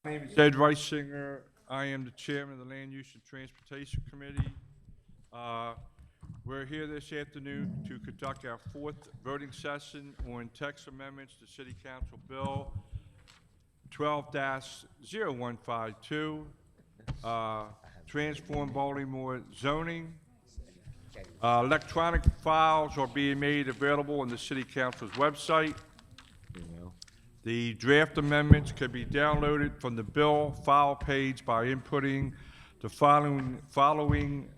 My name is Ed Reisinger. I am the chairman of the Land Use and Transportation Committee. We're here this afternoon to conduct our fourth voting session on text amendments to City Council Bill 12-0152, transform Baltimore zoning. Electronic files are being made available on the City Council's website. The draft amendments can be downloaded from the bill file page by inputting the following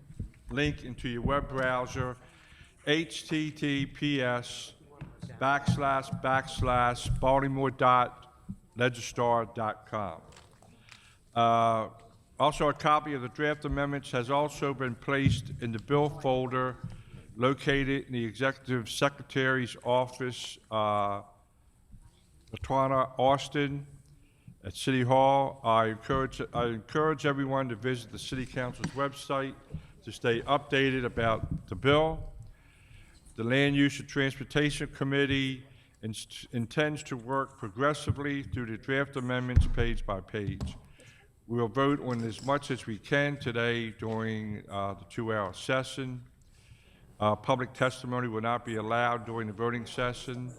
link into your web browser: https://baltimore.legistar.com. Also, a copy of the draft amendments has also been placed in the bill folder located in the Executive Secretary's office, Latwana Austin at City Hall. I encourage everyone to visit the City Council's website to stay updated about the bill. The Land Use and Transportation Committee intends to work progressively through the draft amendments page by page. We will vote on as much as we can today during the 2-hour session. Public testimony will not be allowed during the voting session.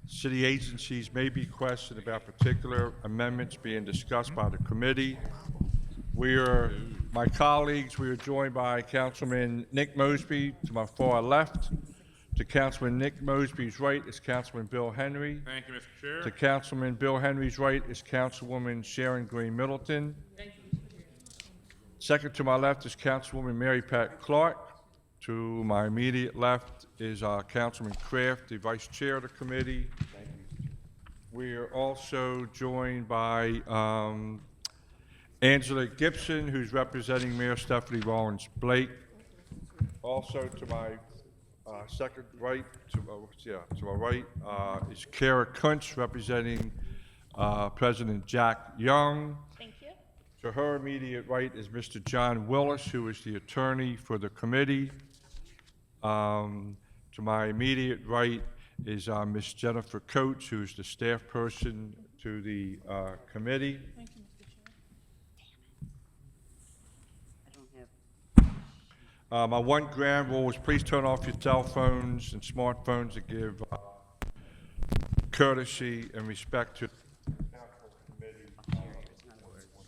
City agencies may be questioned about particular amendments being discussed by the committee. My colleagues, we are joined by Councilman Nick Mosby to my far left. To Councilman Nick Mosby's right is Councilman Bill Henry. Thank you, Mr. Chair. To Councilman Bill Henry's right is Councilwoman Sharon Green Middleton. Thank you, Mr. Chair. Second to my left is Councilwoman Mary Pat Clark. To my immediate left is Councilman Kraft, the Vice Chair of the committee. We are also joined by Angela Gibson, who's representing Mayor Stephanie Rollins Blake. Also to my second right, to my right is Kara Kuntz, representing President Jack Young. Thank you. To her immediate right is Mr. John Willis, who is the attorney for the committee. To my immediate right is Ms. Jennifer Coates, who is the staff person to the committee. Thank you, Mr. Chair. My one grand rule is please turn off your cell phones and smartphones to give courtesy and respect to the council committee on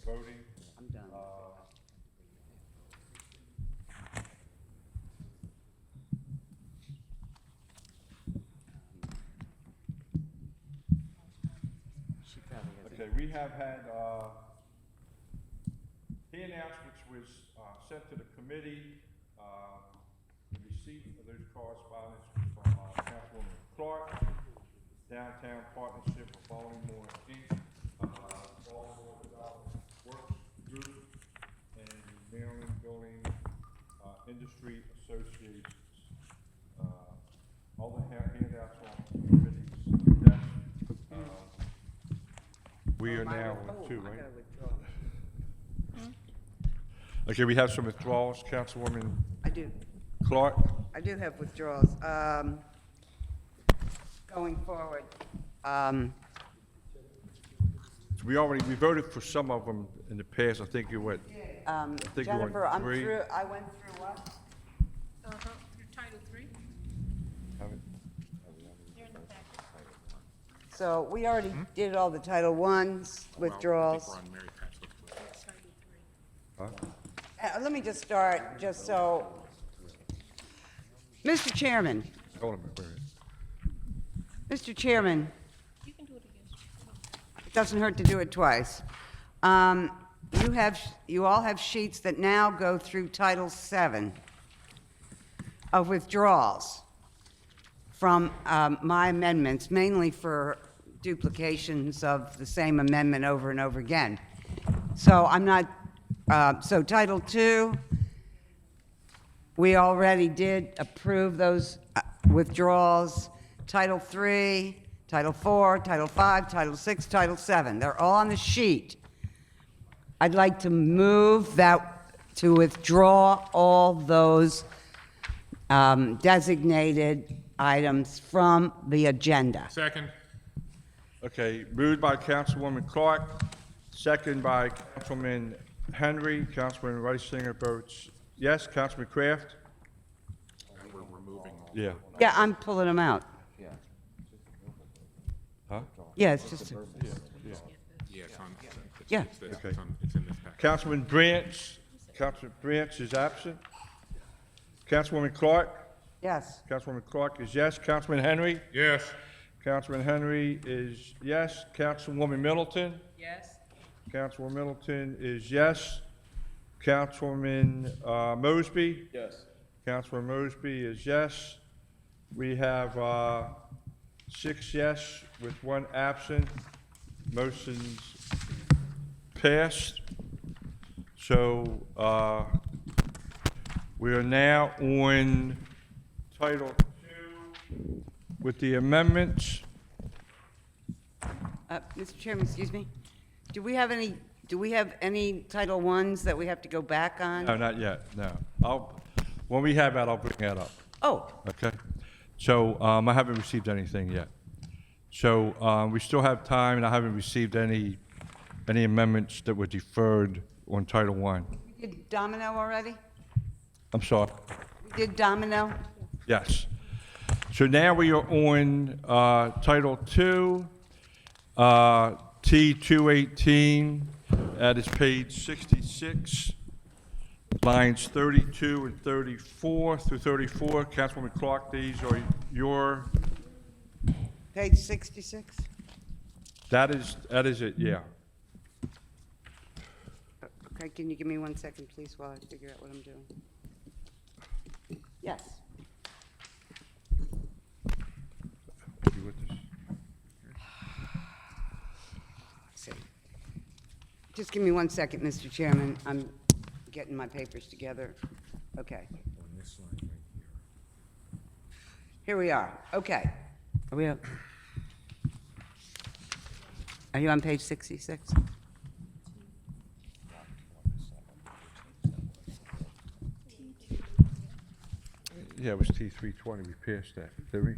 voting. I'm done. Okay, we have had handouts which was sent to the committee. The receipt of those correspondence from Councilwoman Clark, Downtown Partnership of Baltimore, Inc., Baltimore Development Works Group, and Maryland Building Industry Associations. All the handouts on the committee's desk. We are now on two, I right? gotta withdraw. Okay, we have some withdrawals. Councilwoman I do. Clark? I do have withdrawals. Going forward, We voted for some of them in the past. I think you went, think you're on Jennifer, I'm three. through, I went through what? Your Title III, haven't- you're in the back. So we already did all the Title I's withdrawals. We're on Mary Pat's list. Title III. huh? Let me just start, just so. Mr. Chairman, Hold on a minute, wait a minute. Mr. Chairman, You can do it again. it doesn't hurt to do it twice. You all have sheets that now go through Title VII of withdrawals from my amendments, mainly for duplications of the same amendment over and over again. So I'm not, so Title II, we already did approve those withdrawals. Title III, Title IV, Title V, Title VI, Title VII, they're all on the sheet. I'd like to move that, to withdraw all those designated items from the agenda. Second. Okay, moved by Councilwoman Clark, Second by Councilman Henry. Councilman Reisinger votes yes. Councilman Kraft? Yeah. Yeah, I'm pulling them out. Huh? Yeah, it's just, Yeah, it's on, yeah. it's in this package. Councilman Branch? Councilman Branch is absent. Councilwoman Clark? Yes. Councilwoman Clark is yes. Councilman Henry? Yes. Councilman Henry is yes. Councilwoman Middleton? Yes. Councilwoman Middleton is yes. Councilwoman Mosby? Yes. Councilman Mosby is yes. We have 6 yes with 1 absent. Motion's passed. So we are now on Title II with the amendments. Mr. Chairman, excuse me. Do we have any Title Is that we have to go back on? No, not yet, no. When we have that, I'll bring that up, Oh, okay? So I haven't received anything yet. So we still have time, and I haven't received any amendments that were deferred on Title I. we did Domino already? I'm sorry. We did Domino? Yes. So now we are on Title II, T218, that is page 66, lines 32 and 34 through 34. Councilwoman Clark, these are your, Page 66? that is it, yeah. Okay, can you give me 1 second, please, while I figure out what I'm doing? Yes. You with this? See. Just give me 1 second, Mr. Chairman. I'm getting my papers together. Okay. Here we are. Okay. Are we up? Are you on page 66? Yeah, it was T320, we passed that, did we?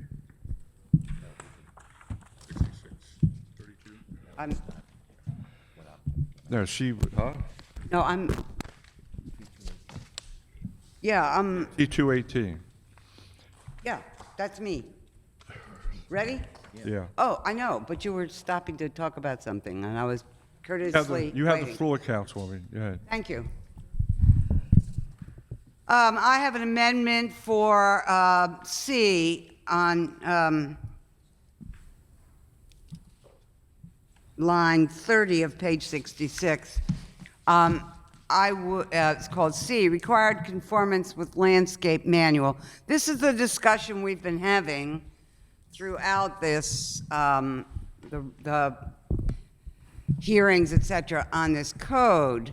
66, 32. I'm, No, huh? no, T218, yeah, that's me. Ready? yeah. Oh, I know, but you were stopping to talk about something, and I was courteously You have the waiting. floor, Councilwoman, go ahead. Thank you. I have an amendment for C on line 30 of page 66. It's called C, required conformance with landscape manual. This is the discussion we've been having throughout this, the hearings, et cetera, on this code.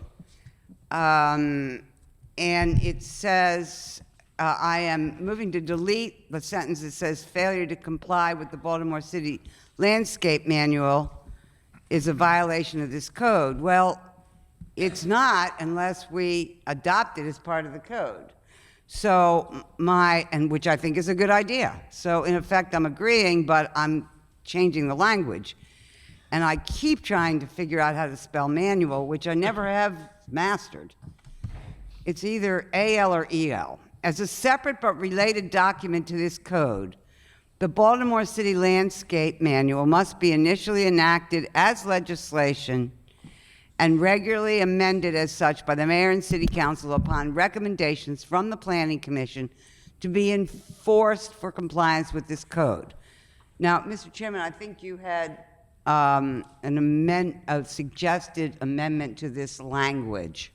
And it says, I am moving to delete the sentence that says failure to comply with the Baltimore City Landscape Manual is a violation of this code. Well, it's not unless we adopt it as part of the code. So and which I think is a good idea. So in effect, I'm agreeing, but I'm changing the language. And I keep trying to figure out how to spell manual, which I never have mastered. It's either AL or EL. As a separate but related document to this code, the Baltimore City Landscape Manual must be initially enacted as legislation and regularly amended as such by the mayor and city council upon recommendations from the planning commission to be enforced for compliance with this code. Now, Mr. Chairman, I think you had a suggested amendment to this language.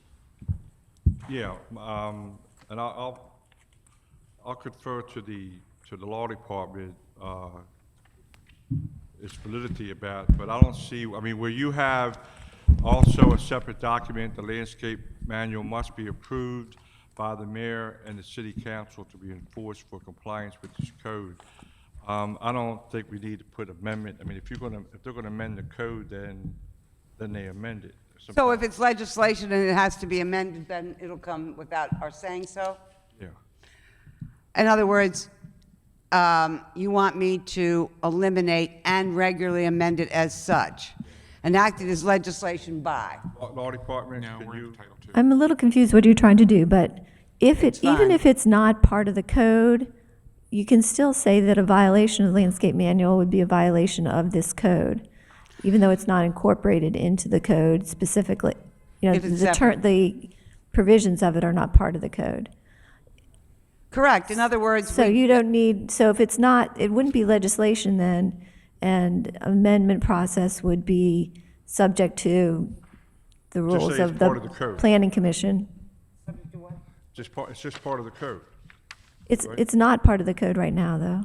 Yeah, and I'll confer to the law department its validity about, but I don't see, I mean, where you have also a separate document, the landscape manual must be approved by the mayor and the city council to be enforced for compliance with this code. I don't think we need to put amendment, I mean, if they're gonna amend the code, then they amend it. So if it's legislation and it has to be amended, then it'll come without our saying so? Yeah. In other words, you want me to eliminate and regularly amend it as such. enacted as legislation by. Law Department, No, can we're you? in Title II. I'm a little confused what you're trying to do, but if It's it, even fine. if it's not part of the code, you can still say that a violation of the landscape manual would be a violation of this code, even though it's not incorporated into the code specifically. You know, If it's the separate. the provisions of it are not part of the code. Correct. In other words, So we- you don't need, so if it's not, it wouldn't be legislation then, and amendment process would be subject to the Just rules say it's of part of the the code. planning commission. It's just part of the code. It's not part of the code right now, though.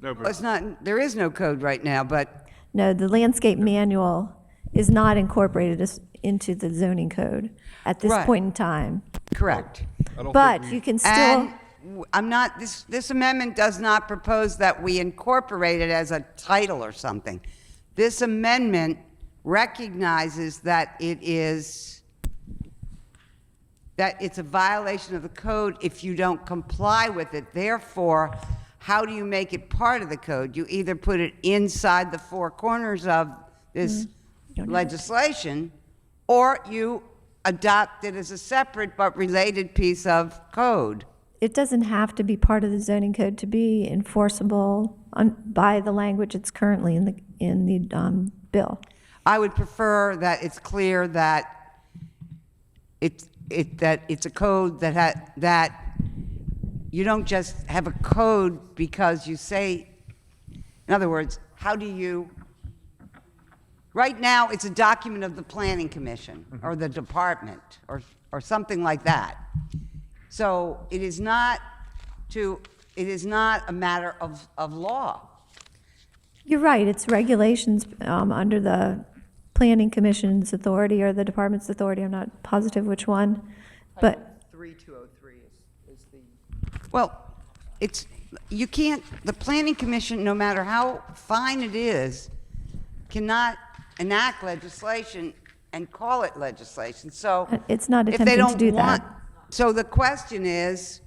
No, Well, but it's not, there is no code right now, but, No, the landscape manual is not incorporated into the zoning code at this Right. point in time. correct. I don't But think you we, can still, And I'm not, this amendment does not propose that we incorporate it as a title or something. This amendment recognizes that it's a violation of the code if you don't comply with it. Therefore, how do you make it part of the code? You either put it inside the four corners of this legislation, or you adopt it as a separate but related piece of code. it doesn't have to be part of the zoning code to be enforceable by the language that's currently in the bill. I would prefer that it's clear that that it's a code that you don't just have a code because you say, in other words, how do you, right now, it's a document of the planning commission or the department or something like that. So it is not a matter of law. You're right, it's regulations under the planning commission's authority or the department's authority, I'm not positive which one, but 3203 is the, Well, you can't, the planning commission, no matter how fine it is, cannot enact legislation and call it legislation, so. it's not if they attempting to don't do want- that. So the question is,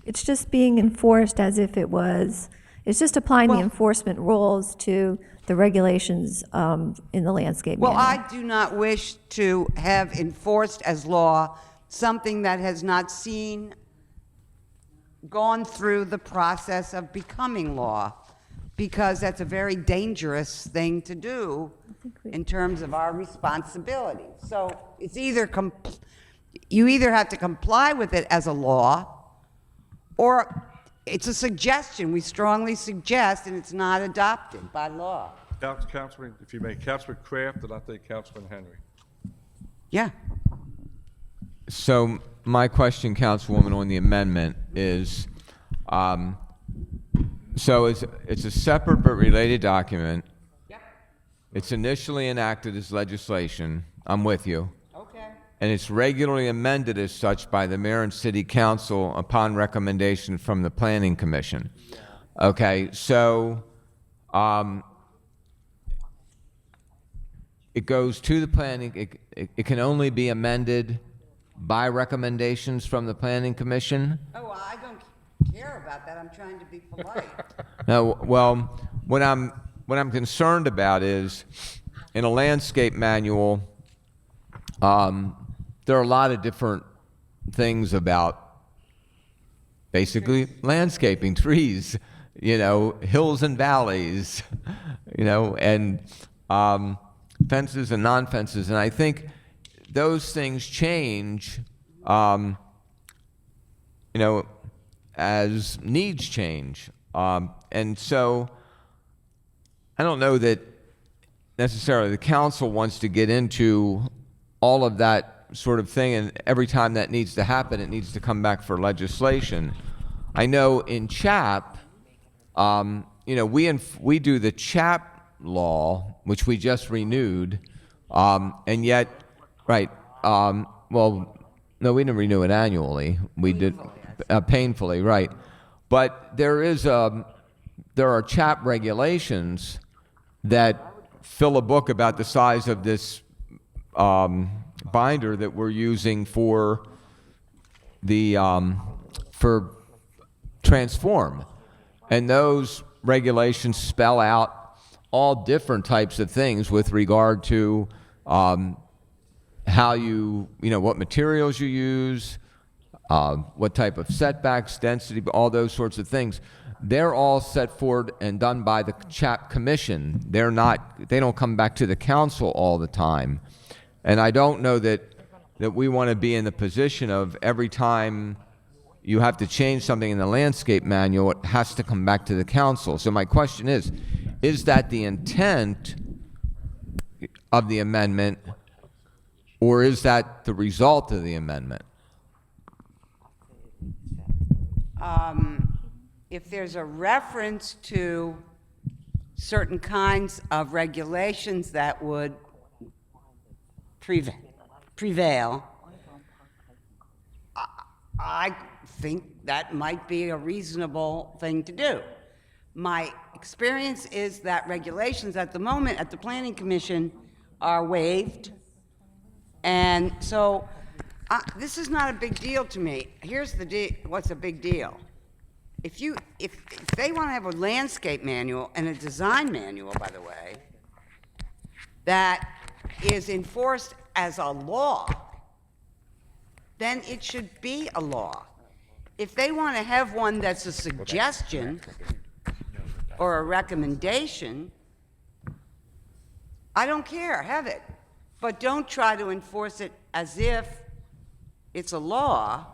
It's just being enforced as if it was, it's just applying the Well- enforcement rules to the regulations in the landscape well, manual. I do not wish to have enforced as law something that has not gone through the process of becoming law, because that's a very dangerous thing to do in terms of our responsibility. So it's either, you either have to comply with it as a law, or it's a suggestion. We strongly suggest, and it's not adopted by law. Councilman, if you may, Councilman Kraft, and I think Councilman Henry. Yeah. So my question, Councilwoman, on the amendment is, so it's a separate but related document. Yep. It's initially enacted as legislation. I'm with you. Okay. And it's regularly amended as such by the mayor and city council upon recommendation from the planning commission. Okay, so it goes to the planning, it can only be amended by recommendations from the planning commission? Oh, I don't care about that. I'm trying to be polite. No, well, what I'm concerned about is, in a landscape manual, there are a lot of different things about basically landscaping, trees, hills and valleys, and fences and non-fences. And I think those things change, as needs change. And so I don't know that necessarily the council wants to get into all of that sort of thing, and every time that needs to happen, it needs to come back for legislation. I know in CHAP, we do the CHAP law, which we just renewed, and yet, right, well, no, we didn't renew it annually. We did painfully, right. But there are CHAP regulations that fill a book about the size of this binder that we're using for the for transform, and those regulations spell out all different types of things with regard to how you know, what materials you use, what type of setbacks, density, all those sorts of things. They're all set forward and done by the CHAP commission. They don't come back to the council all the time. And I don't know that we want to be in the position of every time you have to change something in the landscape manual, it has to come back to the council. So my question is that the intent of the amendment, or is that the result of the amendment? If there's a reference to certain kinds of regulations that would prevail, I think that might be a reasonable thing to do. My experience is that regulations at the moment at the Planning Commission are waived, and so this is not a big deal to me. Here's the deal. What's a big deal? If they want to have a landscape manual and a design manual, by the way, that is enforced as a law, then it should be a law. If they want to have one that's a suggestion or a recommendation, I don't care, have it. But don't try to enforce it as if it's a law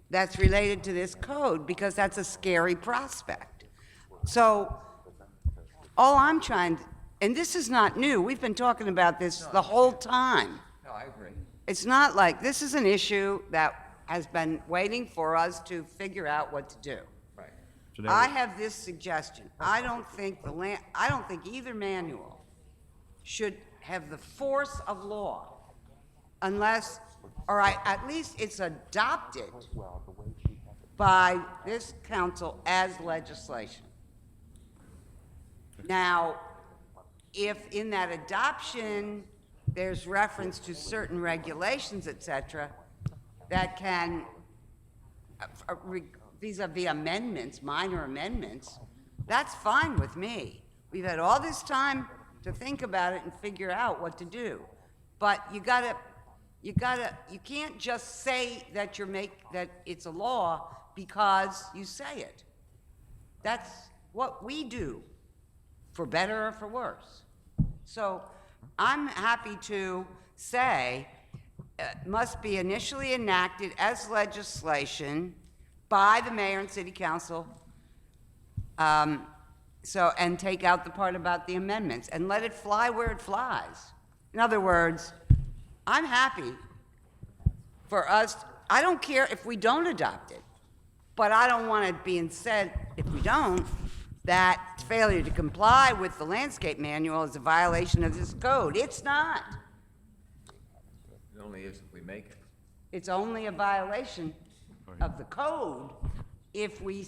that's related to this code, because that's a scary prospect. So all I'm trying, and this is not new, we've been talking about this the whole time. No, I agree. It's not like this is an issue that has been waiting for us to figure out what to do. Right. I have this suggestion. I don't think either manual should have the force of law unless, or at least it's adopted by this council as legislation. Now, if in that adoption there's reference to certain regulations, et cetera, that can, vis-a-vis amendments, minor amendments, that's fine with me. We've had all this time to think about it and figure out what to do. But you can't just say that that it's a law because you say it. That's what we do, for better or for worse. So I'm happy to say it must be initially enacted as legislation by the mayor and city council, and take out the part about the amendments and let it fly where it flies. In other words, I'm happy for us, I don't care if we don't adopt it, but I don't want it being said, if we don't, that failure to comply with the landscape manual is a violation of this code. It's not. It only is if we make it. It's only a violation of the code if we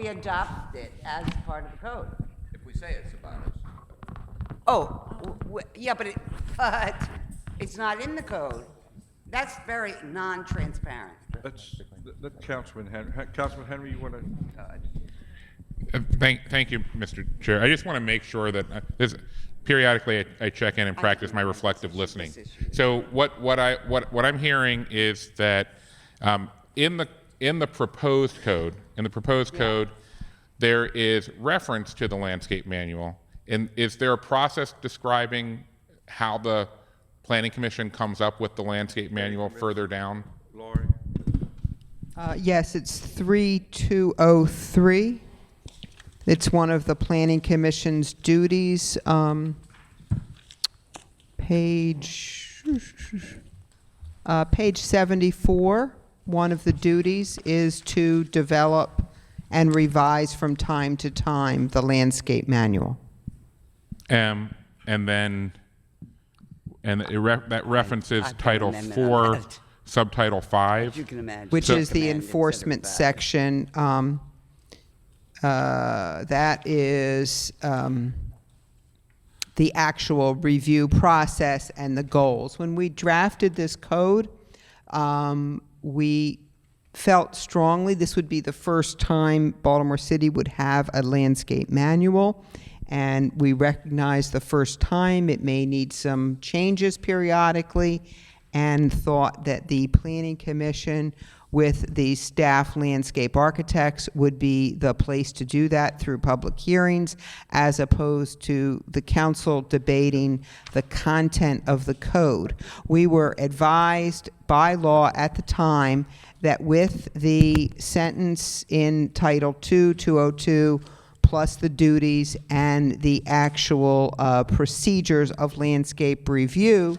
adopt it as part of the code. If we say it's about us. Yeah, but it's not in the code. That's very non-transparent. Let Councilman Henry, you want to? Thank you, Mr. Chair. I just want to make sure that periodically I check in and practice my reflective listening. So what I'm hearing is that in the proposed code, there is reference to the landscape manual. And is there a process describing how the Planning Commission comes up with the landscape manual further down? Laurie? Yes, it's 3203. It's one of the Planning Commission's duties. Page 74, one of the duties is to develop and revise from time to time the landscape manual. And that references I've got Title an amendment on 4, that. Subtitle 5. You can imagine. Which is the Command instead of enforcement back. section. That is the actual review process and the goals. When we drafted this code, we felt strongly this would be the first time Baltimore City would have a landscape manual, and we recognize the first time it may need some changes periodically, and thought that the Planning Commission with the staff landscape architects would be the place to do that through public hearings, as opposed to the council debating the content of the code. We were advised by law at the time that with the sentence in Title II, 202, plus the duties and the actual procedures of landscape review,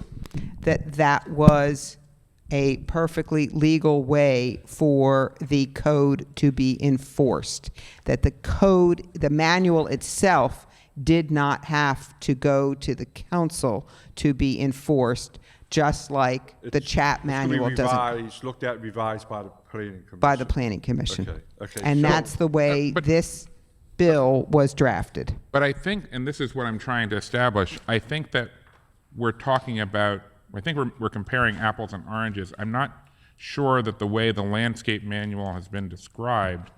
that was a perfectly legal way for the code to be enforced. That the code, the manual itself, did not have to go to the council to be enforced, just like the CHAP manual It's gonna doesn't. be revised, looked at, revised by the planning commission. By the Planning Commission. Okay, And so- that's the way But- this bill was drafted. But I think, and this is what I'm trying to establish, I think that we're talking about, I think we're comparing apples and oranges. I'm not sure that the way the landscape manual has been described,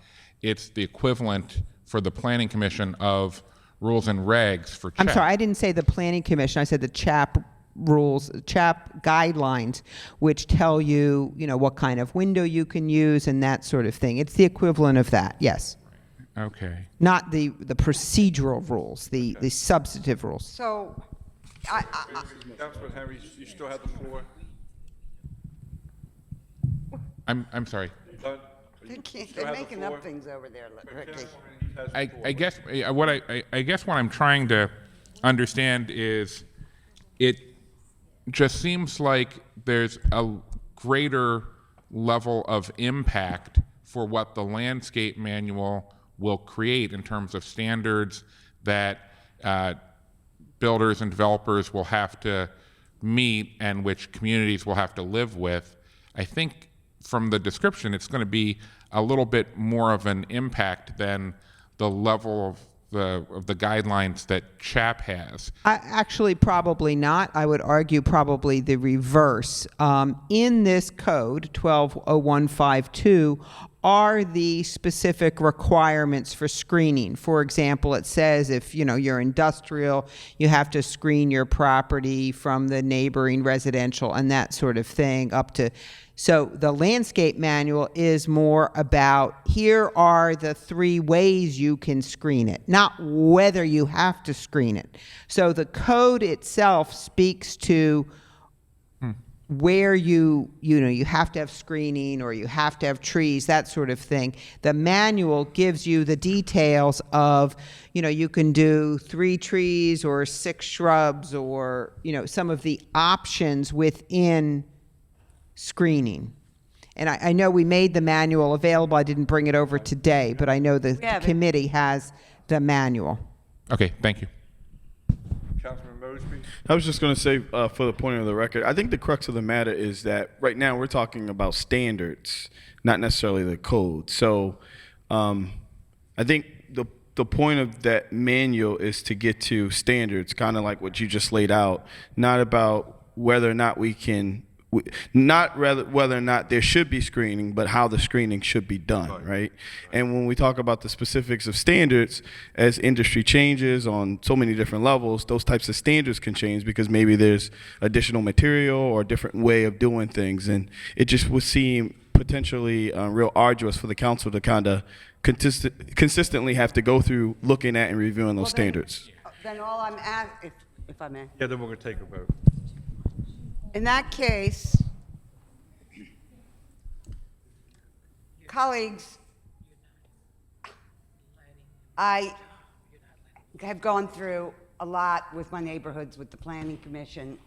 it's the equivalent for the Planning Commission of rules and regs for I'm CHAP. sorry, I didn't say the Planning Commission, I said the CHAP rules, CHAP guidelines, which tell you, what kind of window you can use and that sort of thing. It's the equivalent of that, yes. Okay. Not the procedural rules, the substantive rules. So, Councilman Henry, you still have the floor. I'm sorry. Done? they You can't- still they're have the making floor? up things over there, Ricky. Councilman has the I, floor. I guess I guess what I'm trying to understand is it just seems like there's a greater level of impact for what the landscape manual will create in terms of standards that builders and developers will have to meet and which communities will have to live with. I think from the description, it's going to be a little bit more of an impact than the level of the guidelines that CHAP has. Actually, probably not. I would argue probably the reverse. In this code, 120152, are the specific requirements for screening. For example, it says if you're industrial, you have to screen your property from the neighboring residential and that sort of thing up to. So the landscape manual is more about here are the 3 ways you can screen it, not whether you have to screen it. So the code itself speaks to where you have to have screening or you have to have trees, that sort of thing. The manual gives you the details of, you can do 3 trees or 6 shrubs or, some of the options within screening. And I know we made the manual available. I didn't bring it over today, but I know the have it. committee has the manual. Okay, thank you. Councilman Mosby? I was just going to say, for the point of the record, I think the crux of the matter is that right now we're talking about standards, not necessarily the code. So I think the point of that manual is to get to standards, kind of like what you just laid out, not about whether or not we can, whether or not there should be screening, but how the screening should be done, right? And when we talk about the specifics of standards, as industry changes on so many different levels, those types of standards can change because maybe there's additional material or a different way of doing things. And it just would seem potentially real arduous for the council to kind of consistently have to go through looking at and reviewing those standards. Then all I'm asking, if I may. Yeah, then we're going to take a vote. In that case, colleagues, I have gone through a lot with my neighborhoods with the Planning Commission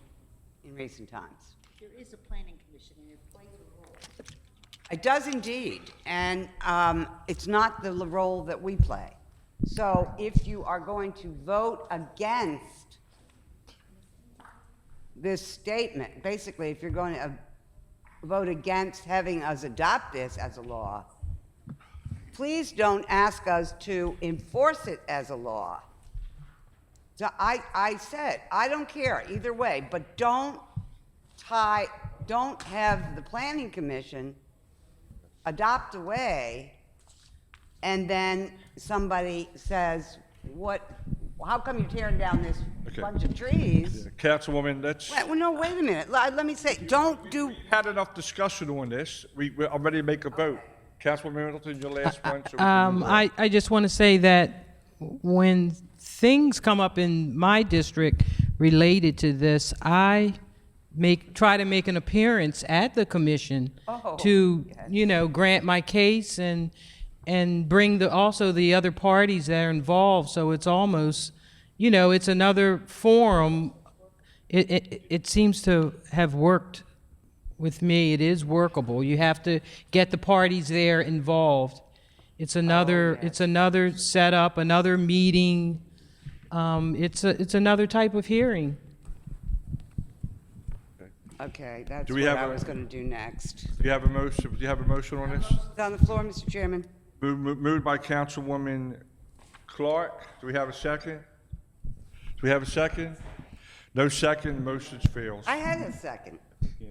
in recent times. There is a planning commission and it plays a role. It does indeed, and it's not the role that we play. So if you are going to vote against this statement, basically, if you're going to vote against having us adopt this as a law, please don't ask us to enforce it as a law. So I said, I don't care either way, but don't have the Planning Commission adopt a way and then somebody says, Well, how come you're tearing down this Okay. bunch of trees? Councilwoman, that's, Well, no, wait a minute. Let me say, don't do, had enough discussion on this. We're ready to make a vote. Councilwoman Middleton, your last one. So we can move on. I just want to say that when things come up in my district related to this, I try to make an appearance at the commission to, grant my case and bring also the other parties that are involved. So it's almost, it's another forum. It seems to have worked with me. It is workable. You have to get the parties there involved. It's another setup, another meeting. It's another type of hearing. okay, that's Do we what have I a- was going to do next. Do you have a motion? Do you have a motion on this? It's on the floor, Mr. Chairman. Moved by Councilwoman Clark. Do we have a second? Do we have a second? No second, motion fails. I had a second.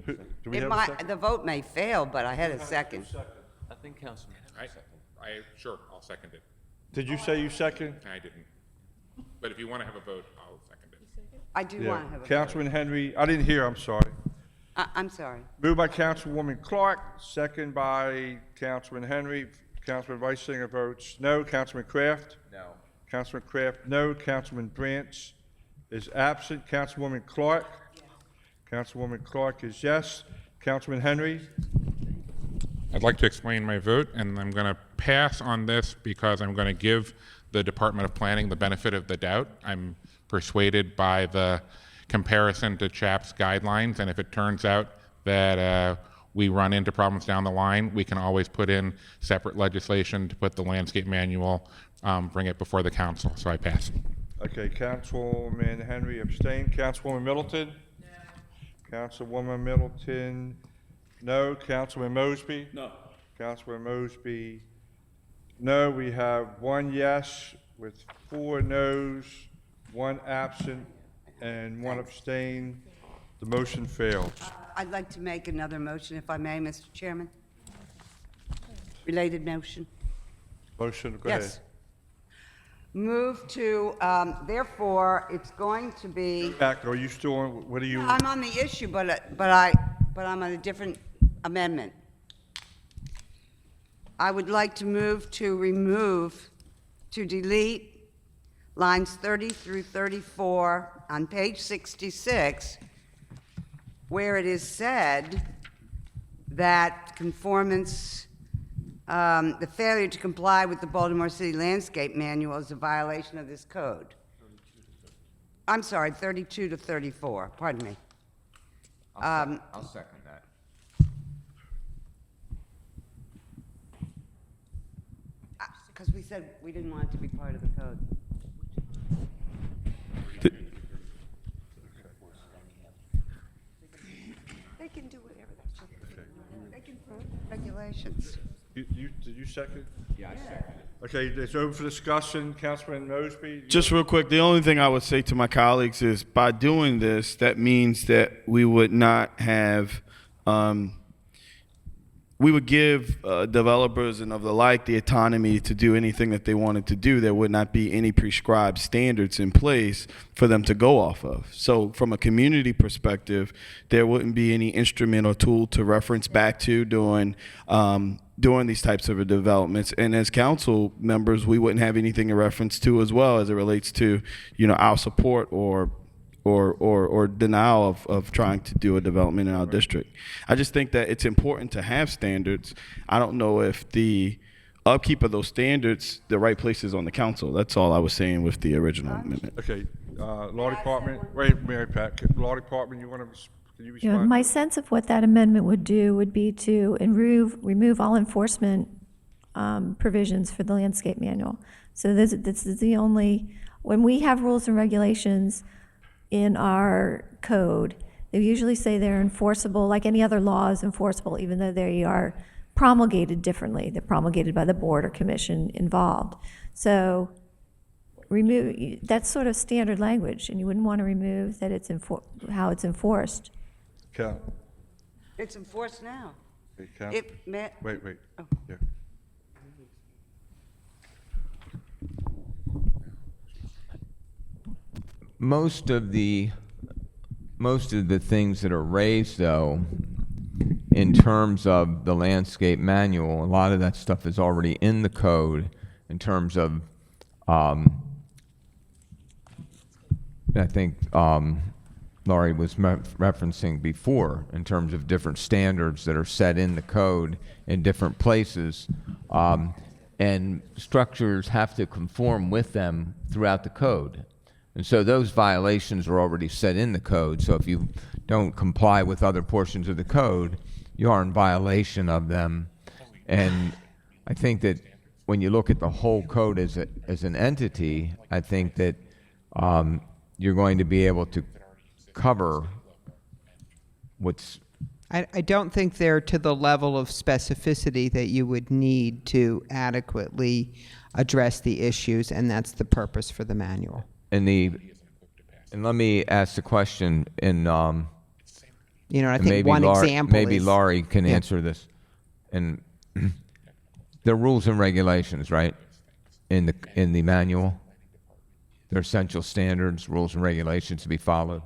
Do we have a second? The vote may fail, but I had a second. Sure, I'll second it. Did you say you second? I didn't. But if you want to have a vote, I'll second it. I do want to have a vote. Councilman Henry, I didn't hear, I'm sorry. I'm sorry. Moved by Councilwoman Clark, second by Councilman Henry. Councilman Rice Singer votes no. Councilman Kraft? No. Councilman Kraft, no. Councilman Branch is absent. Councilwoman Clark? Councilwoman Clark is yes. Councilman Henry? I'd like to explain my vote, and I'm going to pass on this because I'm going to give the Department of Planning the benefit of the doubt. I'm persuaded by the comparison to CHAP's guidelines, and if it turns out that we run into problems down the line, we can always put in separate legislation to put the landscape manual, bring it before the council, so I pass. Okay, Councilwoman Henry abstained. Councilwoman Middleton? No. Councilwoman Middleton, no. Councilman Mosby? No. Councilman Mosby, no. We have one yes with 4 noes, 1 absent, and 1 abstain. The motion fails. I'd like to make another motion, if I may, Mr. Chairman. Related motion. Motion, go ahead. Yes. Move to, therefore, it's going to be, Back, are you still on, what are you? I'm on the issue, but I'm on a different amendment. I would like to move to delete lines 30 through 34 on page 66, where it is said that conformance, the failure to comply with the Baltimore City Landscape Manual is a violation of this code. I'm sorry, 32 to 34, pardon me. I'll second that. Because we said we didn't want it to be part of the code. They can do whatever they can put regulations. Did you second? Yeah, I second it. Okay, it's open for discussion. Councilman Mosby? Just real quick, the only thing I would say to my colleagues is by doing this, that means that we would not have, we would give developers and of the like the autonomy to do anything that they wanted to do. There would not be any prescribed standards in place for them to go off of. So from a community perspective, there wouldn't be any instrument or tool to reference back to during these types of developments. And as council members, we wouldn't have anything to reference to as well as it relates to, our support or denial of trying to do a development in our district. I just think that it's important to have standards. I don't know if the upkeep of those standards, the right place is on the council. That's all I was saying with the original amendment. Okay, Law Department, wait, Mary Pat, Law Department, can you respond? My sense of what that amendment would do would be to remove all enforcement provisions for the landscape manual. So this is the only, when we have rules and regulations in our code, they usually say they're enforceable, like any other law is enforceable, even though they are promulgated differently. They're promulgated by the board or commission involved. So that's sort of standard language, and you wouldn't want to remove that it's how it's enforced. Count. It's enforced now. Okay, count. Wait. Oh. Yeah. most of the things that are raised, though, in terms of the landscape manual, a lot of that stuff is already in the code in terms of, I think Laurie was referencing before, in terms of different standards that are set in the code in different places. And structures have to conform with them throughout the code. And so those violations are already set in the code. So if you don't comply with other portions of the code, you are in violation of them. And I think that when you look at the whole code as an entity, I think that you're going to be able to cover what's. I don't think they're to the level of specificity that you would need to adequately address the issues, and that's the purpose for the manual. And let me ask the question, and I and think one example maybe is, Laurie can yeah. answer this. And the rules and regulations, right, in the manual, they're essential standards, rules and regulations to be followed.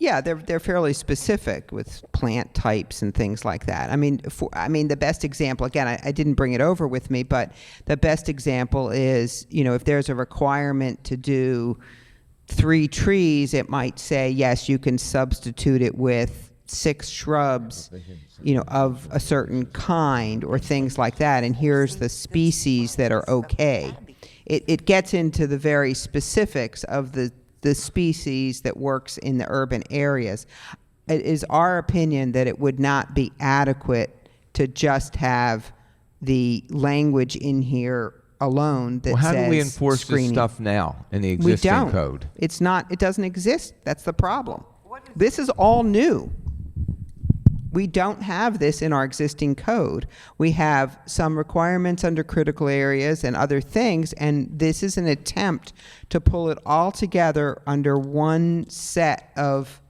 Yeah, they're fairly specific with plant types and things like that. I mean, the best example, again, I didn't bring it over with me, but the best example is, if there's a requirement to do 3 trees, it might say, yes, you can substitute it with 6 shrubs, of a certain kind or things like that, and here's the species that are okay. It gets into the very specifics of the species that works in the urban areas. It is our opinion that it would not be adequate to just have the language in here alone that Well, how says do we enforce screening. this stuff now in the We existing don't. code? It doesn't exist. That's the problem. This is all new. We don't have this in our existing code. We have some requirements under critical areas and other things, and this is an attempt to pull it all together under one set of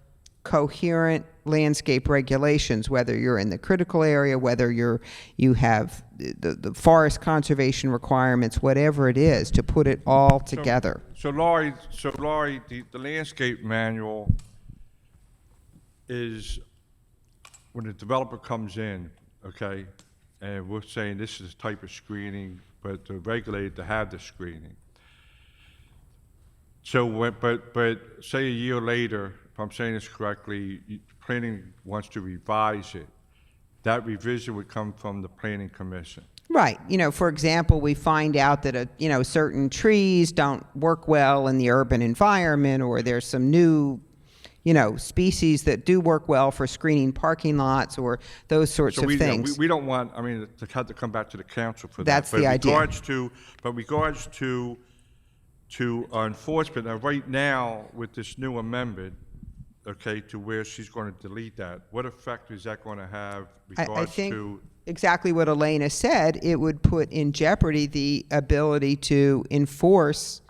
coherent landscape regulations, whether you're in the critical area, whether you have the forest conservation requirements, whatever it is, to put it all together. So Laurie, the landscape manual is when the developer comes in, okay, and we're saying this is a type of screening, but they're regulated to have the screening. So, but say a year later, if I'm saying this correctly, planning wants to revise it. That revision would come from the planning commission. Right. For example, we find out that certain trees don't work well in the urban environment, or there's some new species that do work well for screening parking lots or those sorts of things. We don't want, to have to come back to the council for that. That's the idea. Regards to enforcement, right now with this new amendment, okay, to where she's going to delete that, what effect is that going to have I think exactly what Elena said, it would put in jeopardy the ability to enforce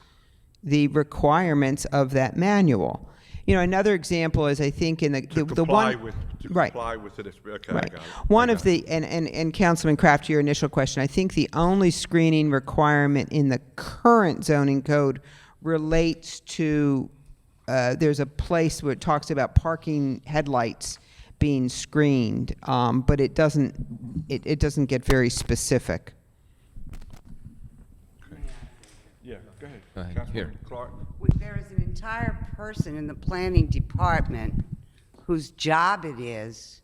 the requirements of that manual. Another example is, I think, in the comply one with right. comply with it. Okay, Right. I got it. One of the and Councilman Kraft, to your initial question, I think the only screening requirement in the current zoning code relates to there's a place where it talks about parking headlights being screened, but it doesn't get very specific. Yeah, go ahead. Go ahead. Councilman Here. Clark. There is an entire person in the planning department whose job it is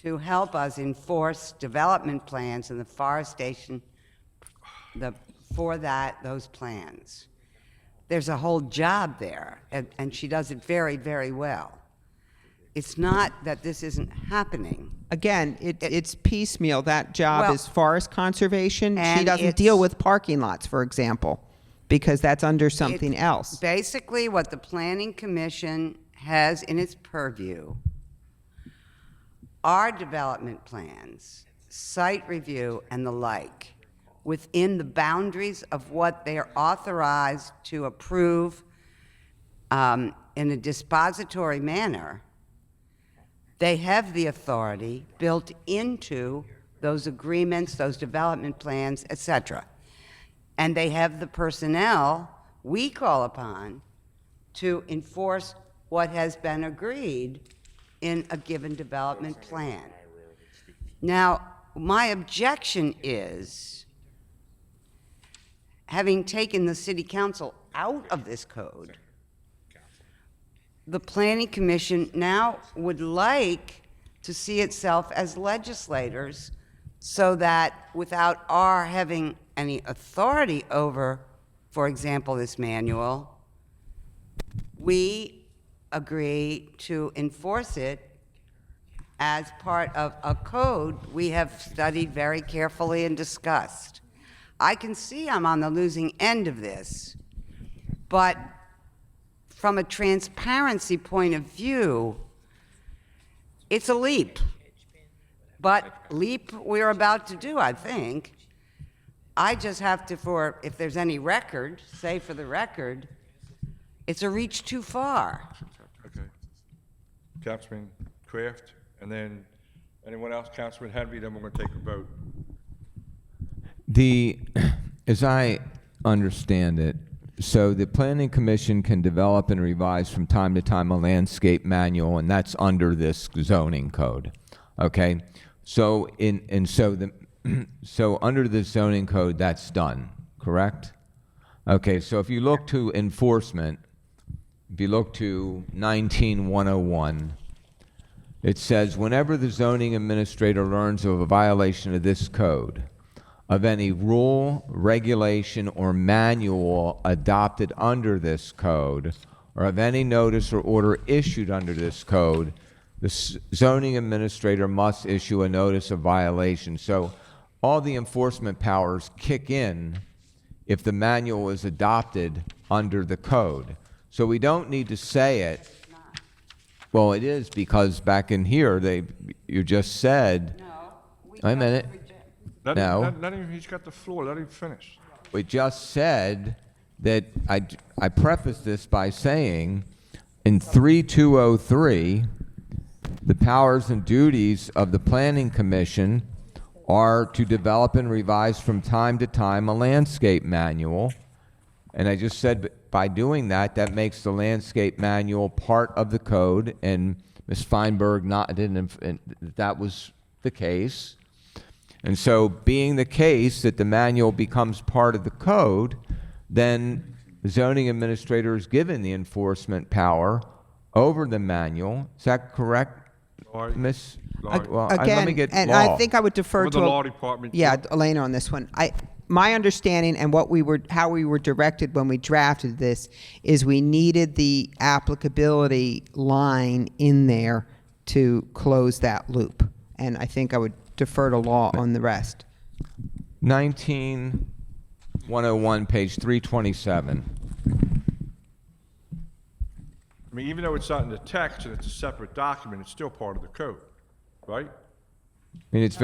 to help us enforce development plans and the forestation for those plans. There's a whole job there, and she does it very, very well. It's not that this isn't happening. Again, it's piecemeal. That job Well, is forest conservation. She and doesn't deal with parking lots, for example, because that's under something else. Basically, what the Planning Commission has in its purview are development plans, site review, and the like, within the boundaries of what they are authorized to approve in a dispository manner. They have the authority built into those agreements, those development plans, et cetera. And they have the personnel we call upon to enforce what has been agreed in a given development plan. Now, my objection is, having taken the city council out of this code, the planning commission now would like to see itself as legislators so that without our having any authority over, for example, this manual, we agree to enforce it as part of a code we have studied very carefully and discussed. I can see I'm on the losing end of this, but from a transparency point of view, it's a leap. But leap we're about to do, I think. I just have to, if there's any record, say for the record, it's a reach too far. Okay. Councilman Kraft, and then anyone else? Councilman Henry, then we're going to take a vote. As I understand it, so the planning commission can develop and revise from time to time a landscape manual, and that's under this zoning code. Okay, so so under the zoning code, that's done, correct? Okay, so if you look to enforcement, if you look to 19101, it says whenever the zoning administrator learns of a violation of this code, of any rule, regulation, or manual adopted under this code, or of any notice or order issued under this code, the zoning administrator must issue a notice of violation. So all the enforcement powers kick in if the manual is adopted under the code. So we don't need to say it. Well, it is, because back in here, you just said, wait a minute. Let No. him, he's got the floor. Let him finish. We just said that I prefaced this by saying in 3203, the powers and duties of the Planning Commission are to develop and revise from time to time a landscape manual. And I just said by doing that, that makes the landscape manual part of the code, and Ms. Feinberg that was the case. And so being the case that the manual becomes part of the code, then the zoning administrator is given the enforcement power over the manual. Is that correct, Laurie? Miss? Laurie. Well, Again, let me get and law. I think I would defer With to the law department. Yeah, too. Elena on this one. My understanding and how we were directed when we drafted this is we needed the applicability line in there to close that loop. And I think I would defer to law on the rest. 19101, page 327. I mean, even though it's not in the text and it's a separate document, it's still part of the code, right? I mean, it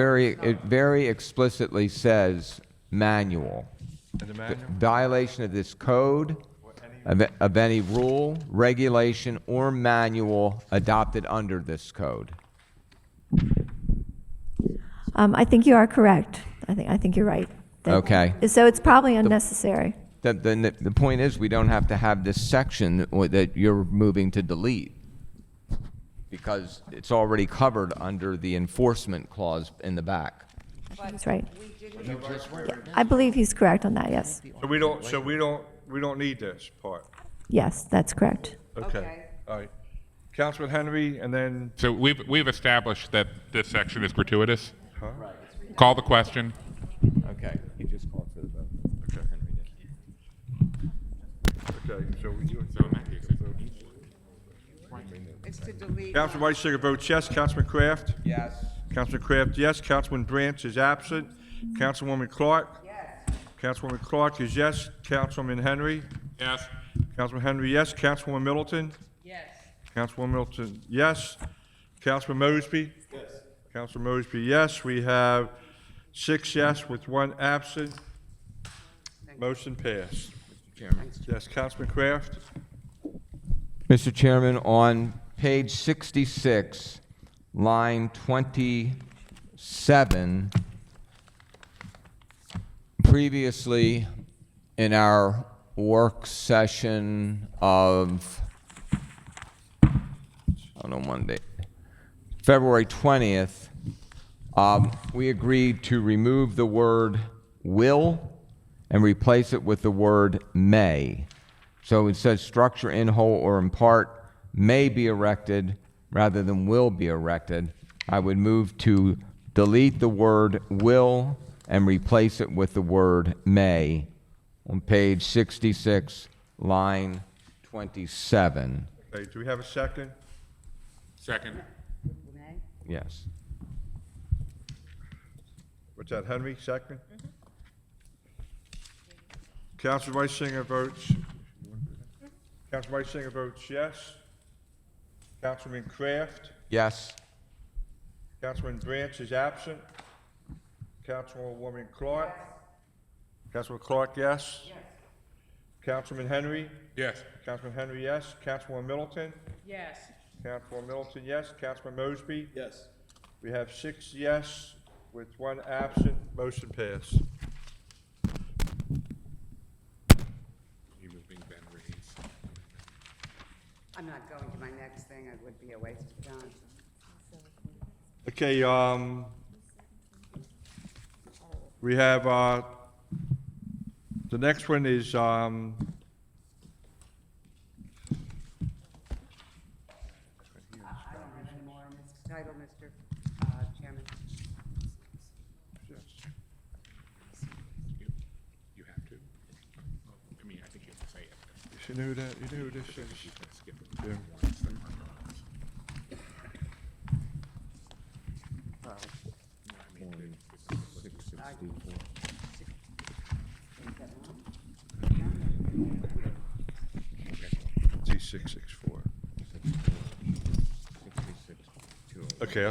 very explicitly says manual. In the manual? Violation of this code, of any rule, regulation, or manual adopted under this code. I think you are correct. I think you're right. Okay. So it's probably unnecessary. The point is, we don't have to have this section that you're moving to delete, because it's already covered under the enforcement clause in the back. That's right. Yeah, I believe he's correct on that, yes. So we don't need this part. Yes, that's correct. Okay. All right. Councilman Henry, and then, So we've established that this section is gratuitous. Call the question. Okay. He just called for the vote. okay, so you, It's to delete. Councilman White Sticker votes yes. Councilman Kraft? Yes. Councilman Kraft, yes. Councilman Branch is absent. Councilwoman Clark? Yes. Councilwoman Clark is yes. Councilman Henry? Yes. Councilman Henry, yes. Councilwoman Middleton? Yes. Councilwoman Middleton, yes. Councilman Mosby? Yes. Councilman Mosby, yes. We have 6 yes with 1 absent. Motion passed. Yes, Councilman Kraft? Mr. Chairman, on page 66, line 27, previously in our work session of, hold on one day, February 20th, we agreed to remove the word will and replace it with the word may. So it says structure in whole or in part may be erected rather than will be erected. I would move to delete the word will and replace it with the word may on page 66, line 27. Okay, do we have a second? Second. Yes. What's that, Henry, second? Council Vice Singer votes. Council Vice Singer votes yes. Councilman Kraft. Yes. Councilman Branch is absent. Councilwoman Clark. Councilman Clark, yes. Councilman Henry. Yes. Councilman Henry, yes. Councilwoman Middleton. Yes. Councilwoman Middleton, yes. Councilman Mosby. Yes. We have 6 yes with 1 absent. Motion passed. You moving Ben Reeves? I'm not going to my next thing. It would be a waste of time. Okay, we have, the next one is, I don't have any more in this title, Mr. Chairman. You have to. I mean, I think you have to say it. you know who that, you know who this is? She's gonna skip it. Yeah. Ones that aren't on. I mean, T664. Okay,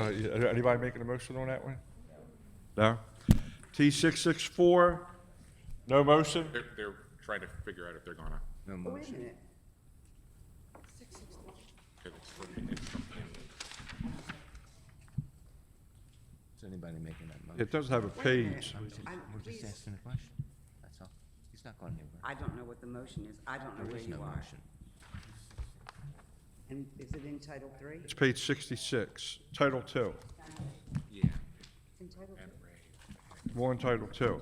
anybody making a motion on that one? No? T664, no motion? They're trying to figure out if they're gonna. No Oh, wait a minute. If it's from him. Is anybody making that motion? It does have a page. Please, asking a question. That's all. He's not going anywhere. I don't know what the motion is. I don't know where you are. And is it in Title III? It's page 66, Title 2. Yeah. It's in Title And II? Ray. More in Title 2.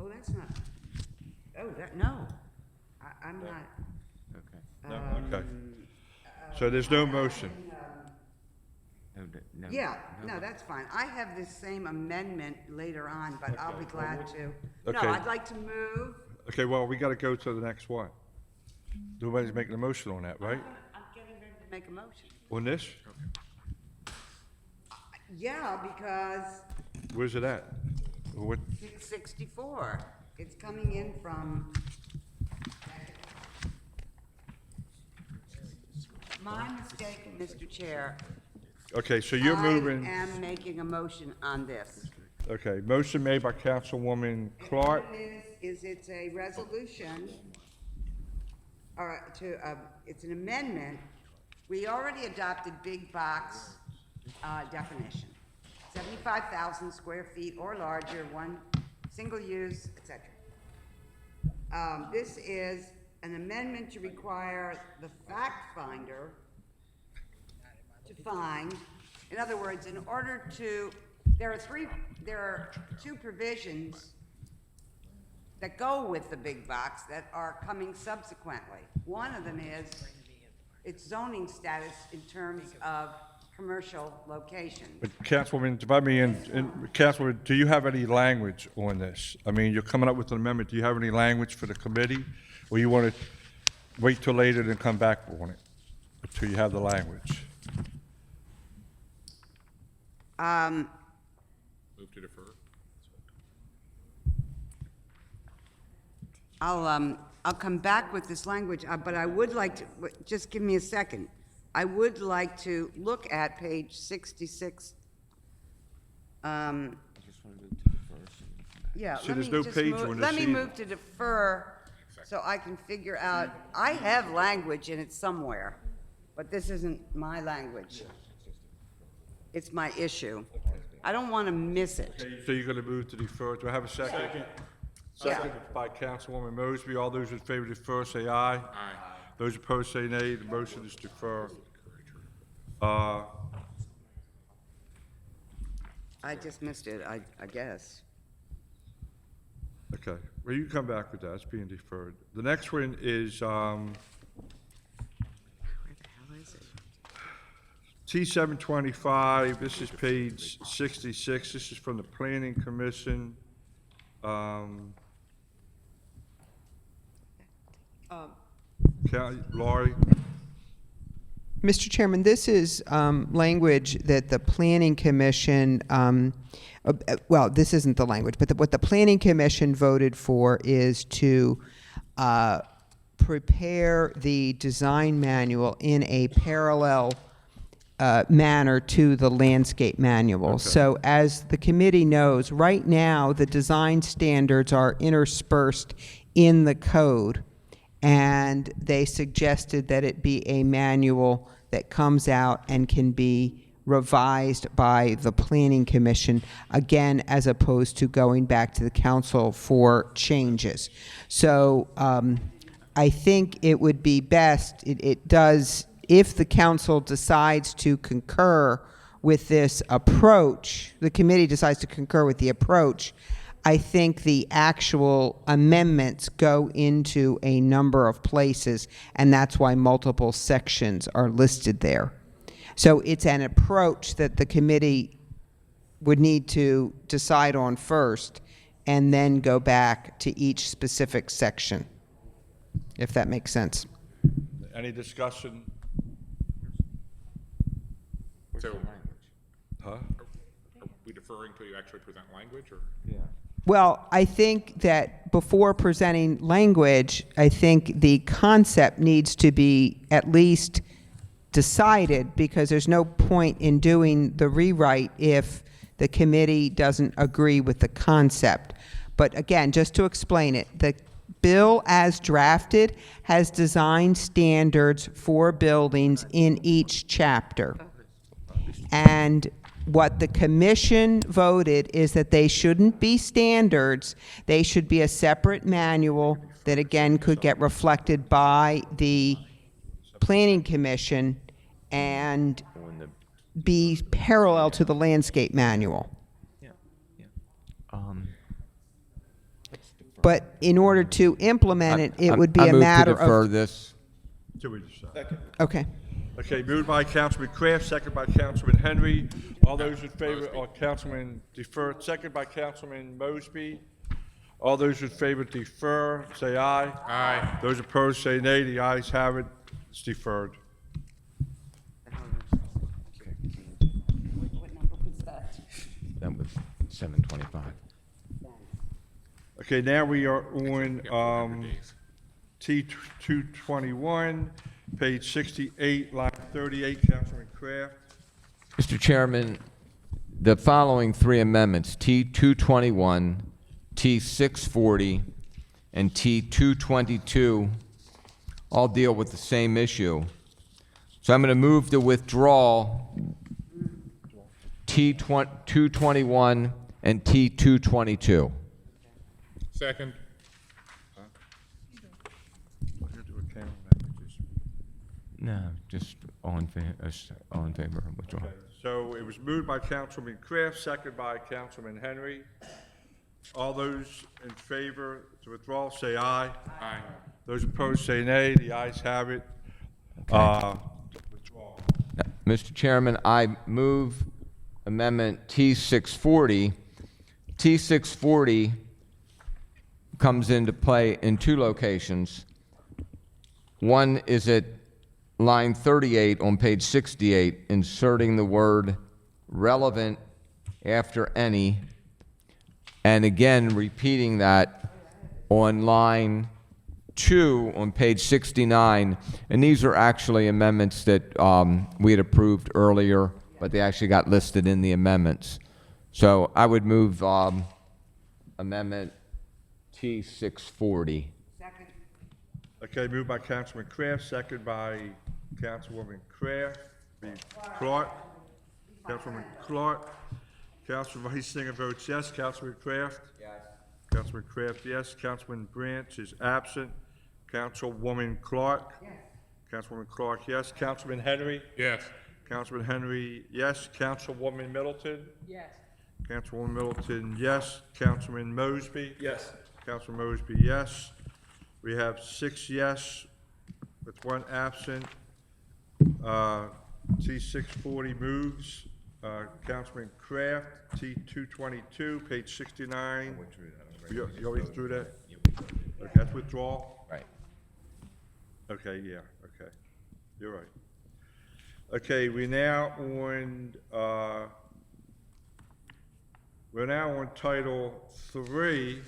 Oh, that's not, oh, that, no. I'm not. Okay. No, okay. So there's no motion. Yeah, no, that's fine. I have this same amendment later on, but I'll be glad to. No, Okay. I'd like to move. Okay, well, we got to go to the next one. Nobody's making a motion on that, right? I'm getting ready to make a motion. On this? Yeah, because Where's it at? What, 664, it's coming in from. My mistake, Mr. Chair. okay, so you're moving, I am making a motion on this. okay, motion made by Councilwoman Clark. What it is it's a resolution, or it's an amendment. We already adopted big box definition. 75,000 square feet or larger, one single use, et cetera. This is an amendment to require the fact finder to find, in other words, in order to, there are 2 provisions that go with the big box that are coming subsequently. One of them is its zoning status in terms of commercial location. But Councilwoman, if I may, Councilwoman, do you have any language on this? I mean, you're coming up with an amendment, do you have any language for the committee? Or you want to wait till later and come back on it, until you have the language? Move to defer. I'll come back with this language, but I would like to, just give me a second. I would like to look at page 66. Yeah, So let there's me no just page move- on this Let me either. move to defer so I can figure out, I have language in it somewhere, but this isn't my language. It's my issue. I don't want to miss it. So you're gonna move to defer. Do I have a second? Second by Councilwoman Mosby. All those in favor of defer, say aye. Aye. Those opposed, say nay. The motion is defer. I just missed it, I guess. Okay, well, you can come back with that, it's being deferred. The next one is, Where the hell is it? T-725, this is page 66, this is from the Planning Commission. Laurie? Mr. Chairman, this is language that the Planning Commission, well, this isn't the language, but what the Planning Commission voted for is to prepare the design manual in a parallel manner to the landscape manual. Okay. So as the committee knows, right now, the design standards are interspersed in the code, and they suggested that it be a manual that comes out and can be revised by the Planning Commission, again, as opposed to going back to the council for changes. So I think it would be best, it does, if the council decides to concur with this approach, the committee decides to concur with the approach, I think the actual amendments go into a number of places, and that's why multiple sections are listed there. So it's an approach that the committee would need to decide on first, and then go back to each specific section, if that makes sense. Any discussion? So, Huh? are we deferring till you actually present language, or? Well, I think that before presenting language, I think the concept needs to be at least decided, because there's no point in doing the rewrite if the committee doesn't agree with the concept. But again, just to explain it, the bill as drafted has design standards for buildings in each chapter. And what the commission voted is that they shouldn't be standards. They should be a separate manual that, again, could get reflected by the Planning Commission and be parallel to the landscape manual. But in order to implement it, it would be a matter I move to defer of... this. Till we decide. Okay. Okay, moved by Councilman Kraft, second by Councilman Henry. All those in favor, or Councilman defer, second by Councilman Mosby. All those in favor defer, say aye. Aye. Those opposed, say nay. The ayes have it. It's deferred. What number was that? That was 725. Okay, now we are on T-221, page 68, line 38, Councilman Kraft. Mr. Chairman, the following three amendments, T-221, T-640, and T-222, all deal with the same issue. So I'm going to move to withdraw T-221 and T-222. Second. No, just all in favor of withdrawal. Okay, so it was moved by Councilman Kraft, second by Councilman Henry. All those in favor to withdraw, say aye. Aye. Those opposed, say nay. The ayes have it. Withdrawal. Mr. Chairman, I move Amendment T-640. T-640 comes into play in two locations. One is at line 38 on page 68, inserting the word relevant after any, and again repeating that on line 2 on page 69. And these are actually amendments that we had approved earlier, but they actually got listed in the amendments. So I would move Amendment T-640. Okay, moved by Councilman Kraft, second by Councilwoman Kraft. Clark. Councilwoman Clark. Councilman Reisinger votes yes. Councilman Kraft? Yes. Councilman Kraft, yes. Councilman Branch is absent. Councilwoman Clark? Yes. Councilwoman Clark, yes. Councilman Henry? Yes. Councilman Henry, yes. Councilwoman Middleton? Yes. Councilwoman Middleton, yes. Councilman Mosby? Yes. Councilman Mosby, yes. We have 6 yes with 1 absent. T640 moves. Councilman Kraft, T222, page 69. You already threw that? Okay, that's withdrawal? Right. Okay, yeah, okay. You're right. Okay, we're now on Title 3.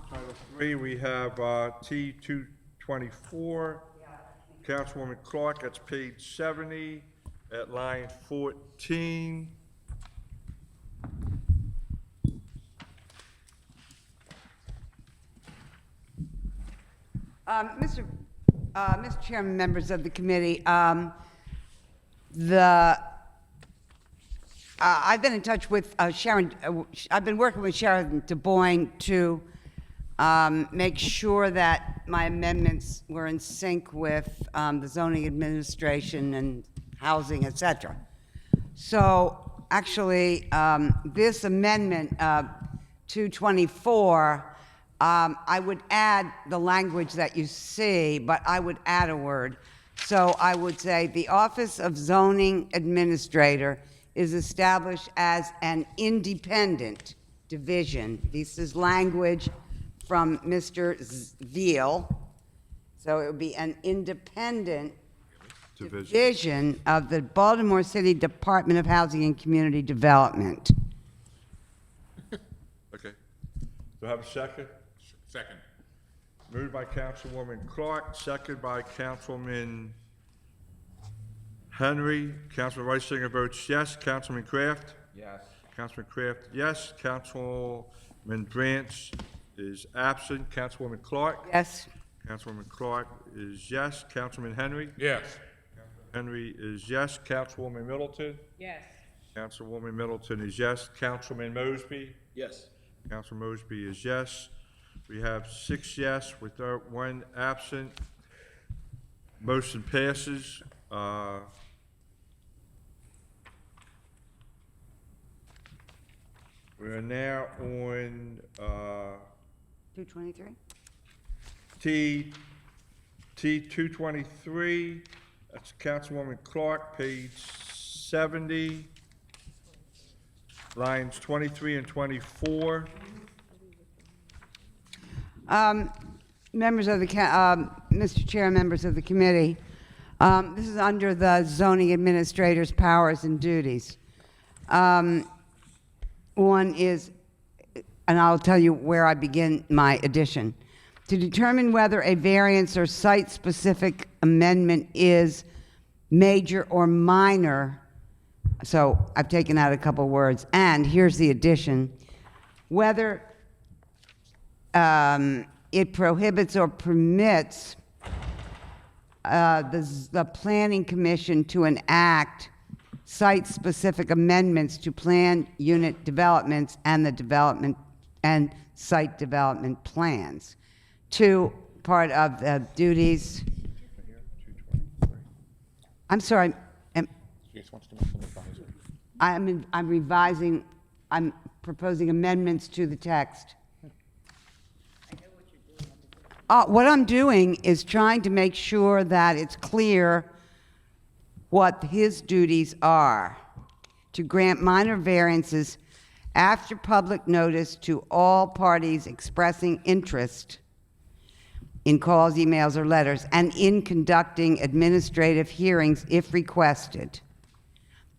Title 3, we have T224. Councilwoman Clark, that's page 70, at line 14. Mr. Chairman, members of the committee, I've been in touch with Sharon, I've been working with Sharon DeBoyne to make sure that my amendments were in sync with the zoning administration and housing, et cetera. So actually, this amendment, 224, I would add the language that you see, but I would add a word. So I would say the Office of Zoning Administrator is established as an independent division. This is language from Mr. Veal. So it would be an independent division of the Baltimore City Department of Housing and Community Development. Okay. Do I have a second? Second. Moved by Councilwoman Clark, second by Councilman Henry. Councilman Reisinger votes yes. Councilman Kraft? Yes. Councilman Kraft, yes. Councilman Branch is absent. Councilwoman Clark? Yes? Councilwoman Clark is yes. Councilman Henry? Yes. Henry is yes. Councilwoman Middleton? Yes. Councilwoman Middleton is yes. Councilman Mosby? Yes. Councilman Mosby is yes. We have 6 yes with 1 absent. Motion passes. We are now on 223? T223. That's Councilwoman Clark, page 70, lines 23 and 24. Members of the, Mr. Chair, members of the committee, this is under the zoning administrator's powers and duties. One is, and I'll tell you where I begin my addition. To determine whether a variance or site-specific amendment is major or minor, so I've taken out a couple words, and here's the addition, whether it prohibits or permits the Planning Commission to enact site-specific amendments to plan unit developments and the development and site development plans. 2, part of the duties. I'm sorry. She just wants to make some advisory. I'm revising. I'm proposing amendments to the text. What I'm doing is trying to make sure that it's clear what his duties are. To grant minor variances after public notice to all parties expressing interest in calls, emails, or letters, and in conducting administrative hearings if requested.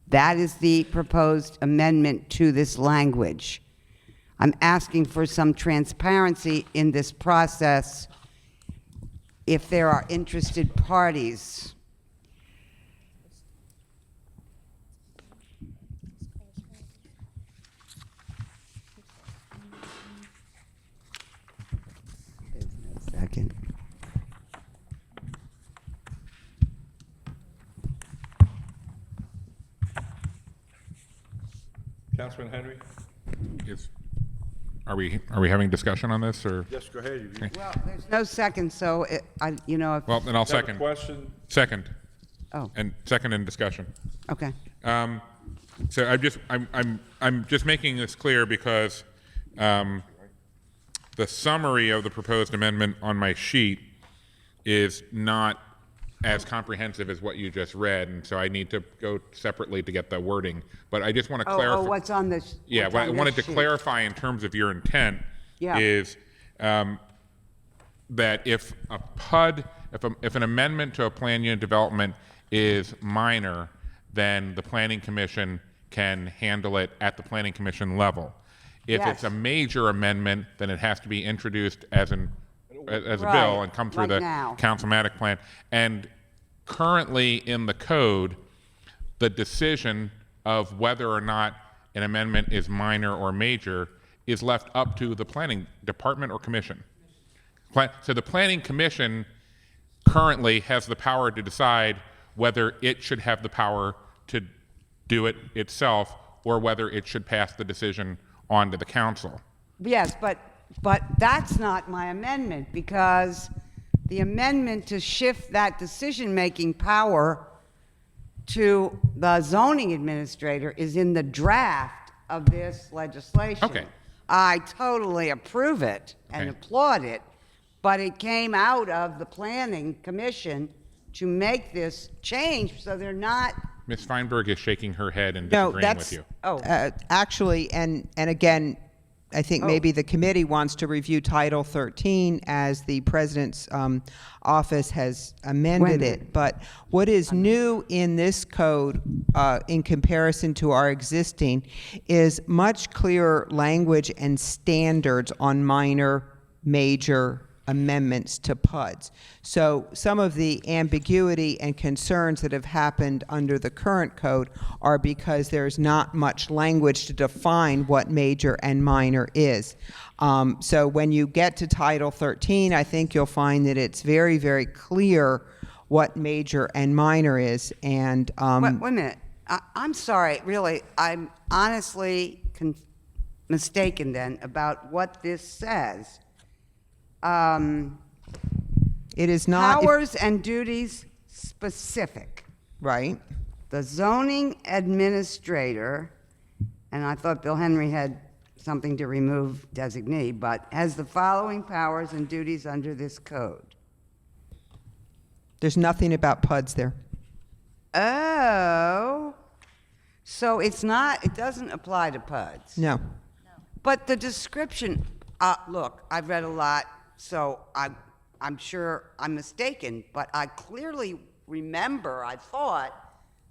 That is the proposed amendment to this language. I'm asking for some transparency in this process if there are interested parties. Second. Councilman Henry? Are we having discussion on this, or? Yes, go ahead. Well, there's no second, so if. Well, then I'll Have a second. question? Second. Oh. And second in discussion. Okay. So I'm just making this clear because the summary of the proposed amendment on my sheet is not as comprehensive as what you just read, and so I need to go separately to get the wording. But I just want to clarify. Oh, what's on this? Yeah, what's what on I this wanted to sheet? clarify in terms of your intent Yeah. is that if a PUD, if an amendment to a plan unit development is minor, then the Planning Commission can handle it at the Planning Commission level. If it's a Yes. major amendment, then it has to be introduced as a bill Right, and come through like the now. councilmatic plan. And currently in the code, the decision of whether or not an amendment is minor or major is left up to the planning department or commission. So the planning commission currently has the power to decide whether it should have the power to do it itself or whether it should pass the decision on to the council. Yes, but that's not my amendment, because the amendment to shift that decision-making power to the zoning administrator is in the draft of this legislation. Okay. I totally approve it and Okay. applaud it, but it came out of the planning commission to make this change, so they're not. Ms. Feinberg is shaking her head and No, disagreeing that's with you. actually, and again, I think maybe the committee wants to review Title 13 as the president's office has amended it. But what is new in this code, in comparison to our existing, is much clearer language and standards on minor, major amendments to PUDs. So some of the ambiguity and concerns that have happened under the current code are because there's not much language to define what major and minor is. So when you get to Title 13, I think you'll find that it's very, very clear what major and minor is. And Wait a minute. I'm sorry, really. I'm honestly mistaken then about what this says. it is not Powers and duties specific. right. The zoning administrator, and I thought Bill Henry had something to remove designee, but has the following powers and duties under this code. There's nothing about PUDs there. Oh, so it doesn't apply to PUDs. No. But the description, look, I've read a lot, so I'm sure I'm mistaken, but I clearly remember, I thought,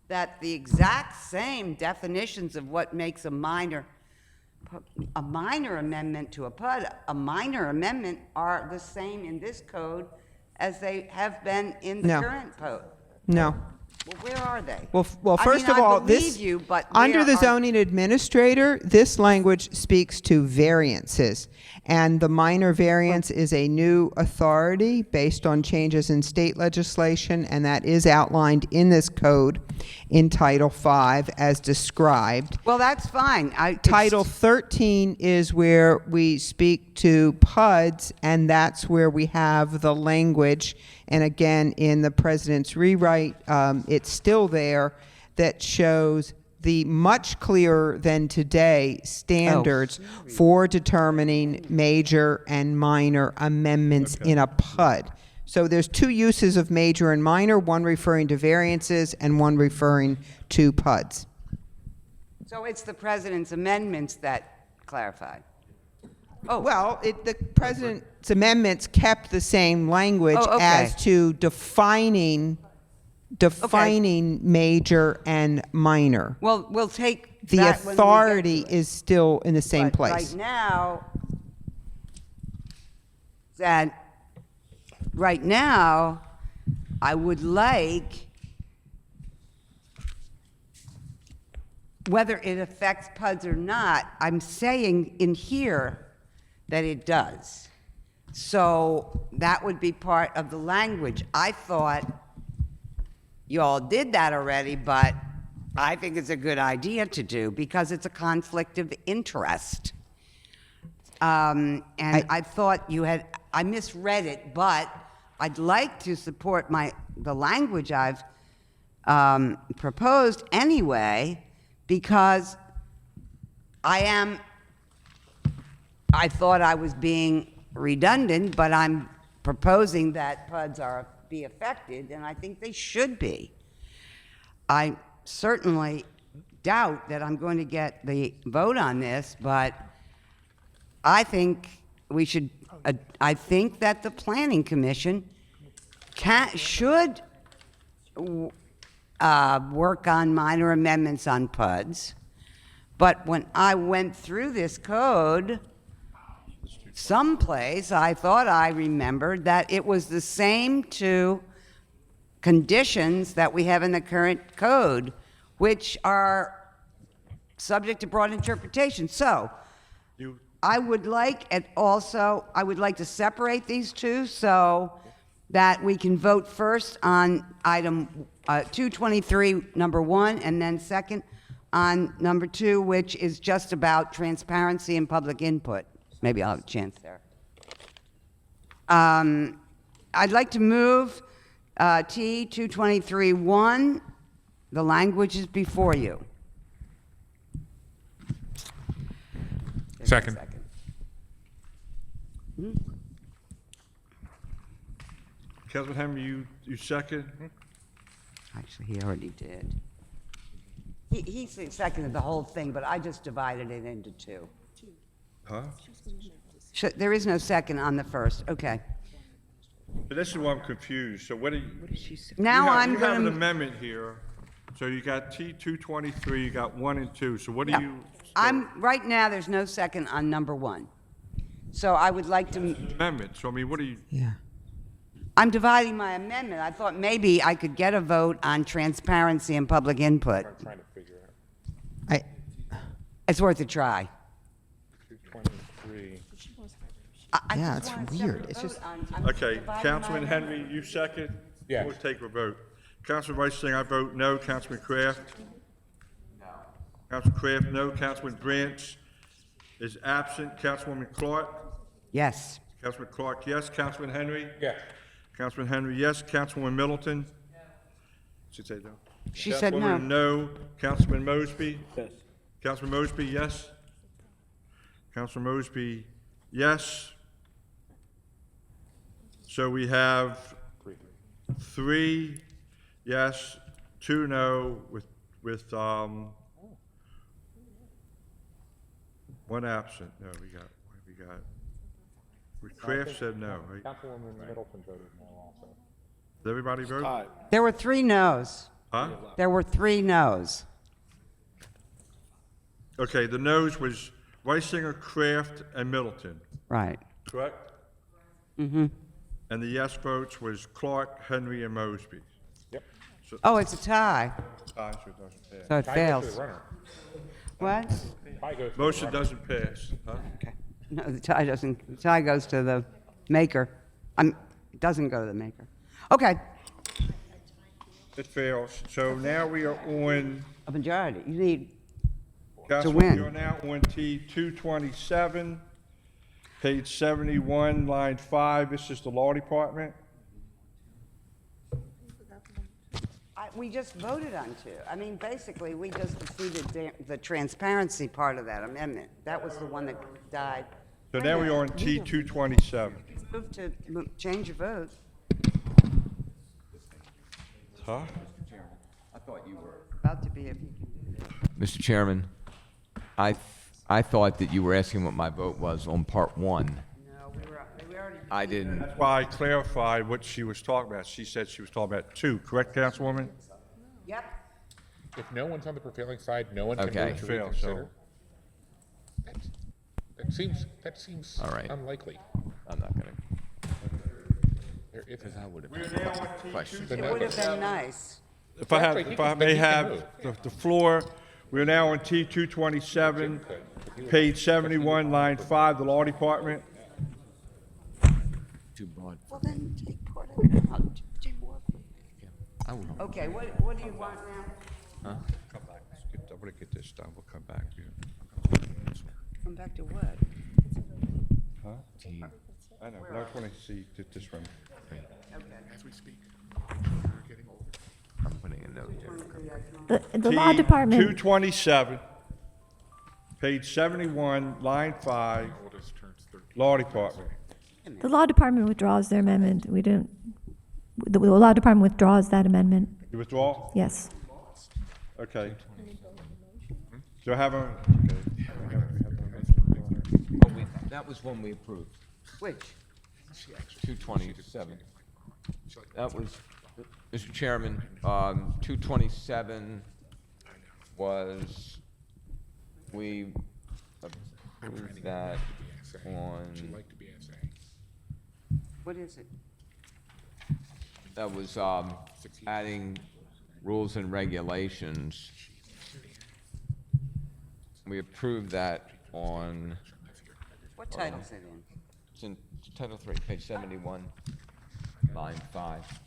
that the exact same definitions of what makes a minor amendment to a PUD, a minor amendment, are the same in this code as they have been in the No. current code. No. Well, where are they? Well, I first mean, of all, I believe this you, but under where the are- zoning administrator, this language speaks to variances, and the minor variance is a new authority based on changes in state legislation, and that is outlined in this code in Title V as described. Well, that's fine. Title 13 is where we speak to PUDs, and that's where we have the language. And again, in the president's rewrite, it's still there, that shows the much clearer than today standards for determining major and minor amendments in a PUD. So there's two uses of major and minor, one referring to variances and one referring to PUDs. So it's the president's amendments that clarified. Oh, well, the president's amendments kept the same language Oh, okay. as to defining major and minor. Well, we'll take The that when we get authority to it. is still in the same But place. Right now, I would like, whether it affects PUDs or not, I'm saying in here that it does. So that would be part of the language. I thought you all did that already, but I think it's a good idea to do because it's a conflict of interest. And I thought I misread it, but I'd like to support the language I've proposed anyway, because I thought I was being redundant, but I'm proposing that PUDs be affected, and I think they should be. I certainly doubt that I'm going to get the vote on this, but I think we should, I think that the Planning Commission should work on minor amendments on PUDs. But when I went through this code, someplace I thought I remembered that it was the same two conditions that we have in the current code, which are subject to broad interpretation. So I would like to separate these two so that we can vote first on item 223, number 1, and then second on number 2, which is just about transparency and public input. Maybe I'll have a chance there. I'd like to move T 223-1. The language is before you. Second. Councilman Henry, you second? Actually, he already did. He seconded the whole thing, but I just divided it into 2. Huh? There is no second on the first. Okay. But this is why I'm confused. So what do you? Now I'm You have an going to. amendment here. So you got T 223, you got 1 and 2. So what do you? Right now, there's no second on number 1. So I would like to. Amendment. So I mean, what do you? Yeah. I'm dividing my amendment. I thought maybe I could get a vote on transparency and public input. I'm trying to figure out. It's worth a try. 223. I Yeah, just it's want a weird. separate It's vote just- I'm Okay, dividing my Councilman amendment. Henry, you second? Yes. We'll take a vote. Councilman Rice saying I vote no. Councilman Kraft? No. Councilman Kraft, no. Councilman Branch is absent. Councilwoman Clark? Yes. Councilman Clark, yes. Councilman Henry? Yes. Councilman Henry, yes. Councilwoman Middleton? She said no. She said no. Councilwoman, no. Councilman Mosby? Yes. Councilman Mosby, yes. Councilman Mosby, yes. So we have 3 yes, 2 no, with 1 absent. No, we got. Kraft said no, right? Councilwoman Middleton voted no also. Did everybody vote? There were 3 no's. Huh? There were 3 no's. Okay, the no's was Reisinger, Kraft, and Middleton, Right. correct? Mm-hmm. And the yes votes was Clark, Henry, and Mosby. Yep. Oh, it's a tie, Aye, so it doesn't pass. so it Tie goes to fails. the runner. What? Tie goes to the Motion runner. doesn't pass, huh? Okay. No, the tie doesn't, the tie goes to the maker. It doesn't go to the maker. Okay, It fails. So now we are on, a majority. You need, Councilman, we win. are now on T 227, page 71, line 5. This is the law department. we just voted on 2. I mean, basically, we just defeated the transparency part of that amendment. That was the one that died. So now we are on T 227. Move to change your vote. Huh? About to be, if you can do that. Mr. Chairman, I thought that you were asking what my vote was on part 1. No, we already. I didn't. That's why I clarified what she was talking about. She said she was talking about 2, correct, Councilwoman? Yep. If no one's on the prevailing side, no one can Okay. move to Fail, reconsider. That seems All right. unlikely. I'm not going to. There is- I would have We're now on T questions. The It no- would have been nice. If I have, Actually, he if I can- may he can have move. the floor, we are now on T 227, page 71, line 5, the law department. Too broad. Well, then take part of it out. Do more. I will. Okay, what do you want now? want to get this done, we'll come back. Come back to what? Huh? I know, but I just want to see this one. I'm putting a note here. The law department, 227, page 71, line 5, Law Department. the law department withdraws their amendment. We don't, the law department withdraws that amendment. You withdraw? Yes. Okay. Do I have a, okay. Oh, that was one we approved. Which? 227. That was, Mr. Chairman, 227 was, we approved that on, What is it? that was adding rules and regulations. We approved that on, What title's it in? it's in Title 3, page 71, line 5.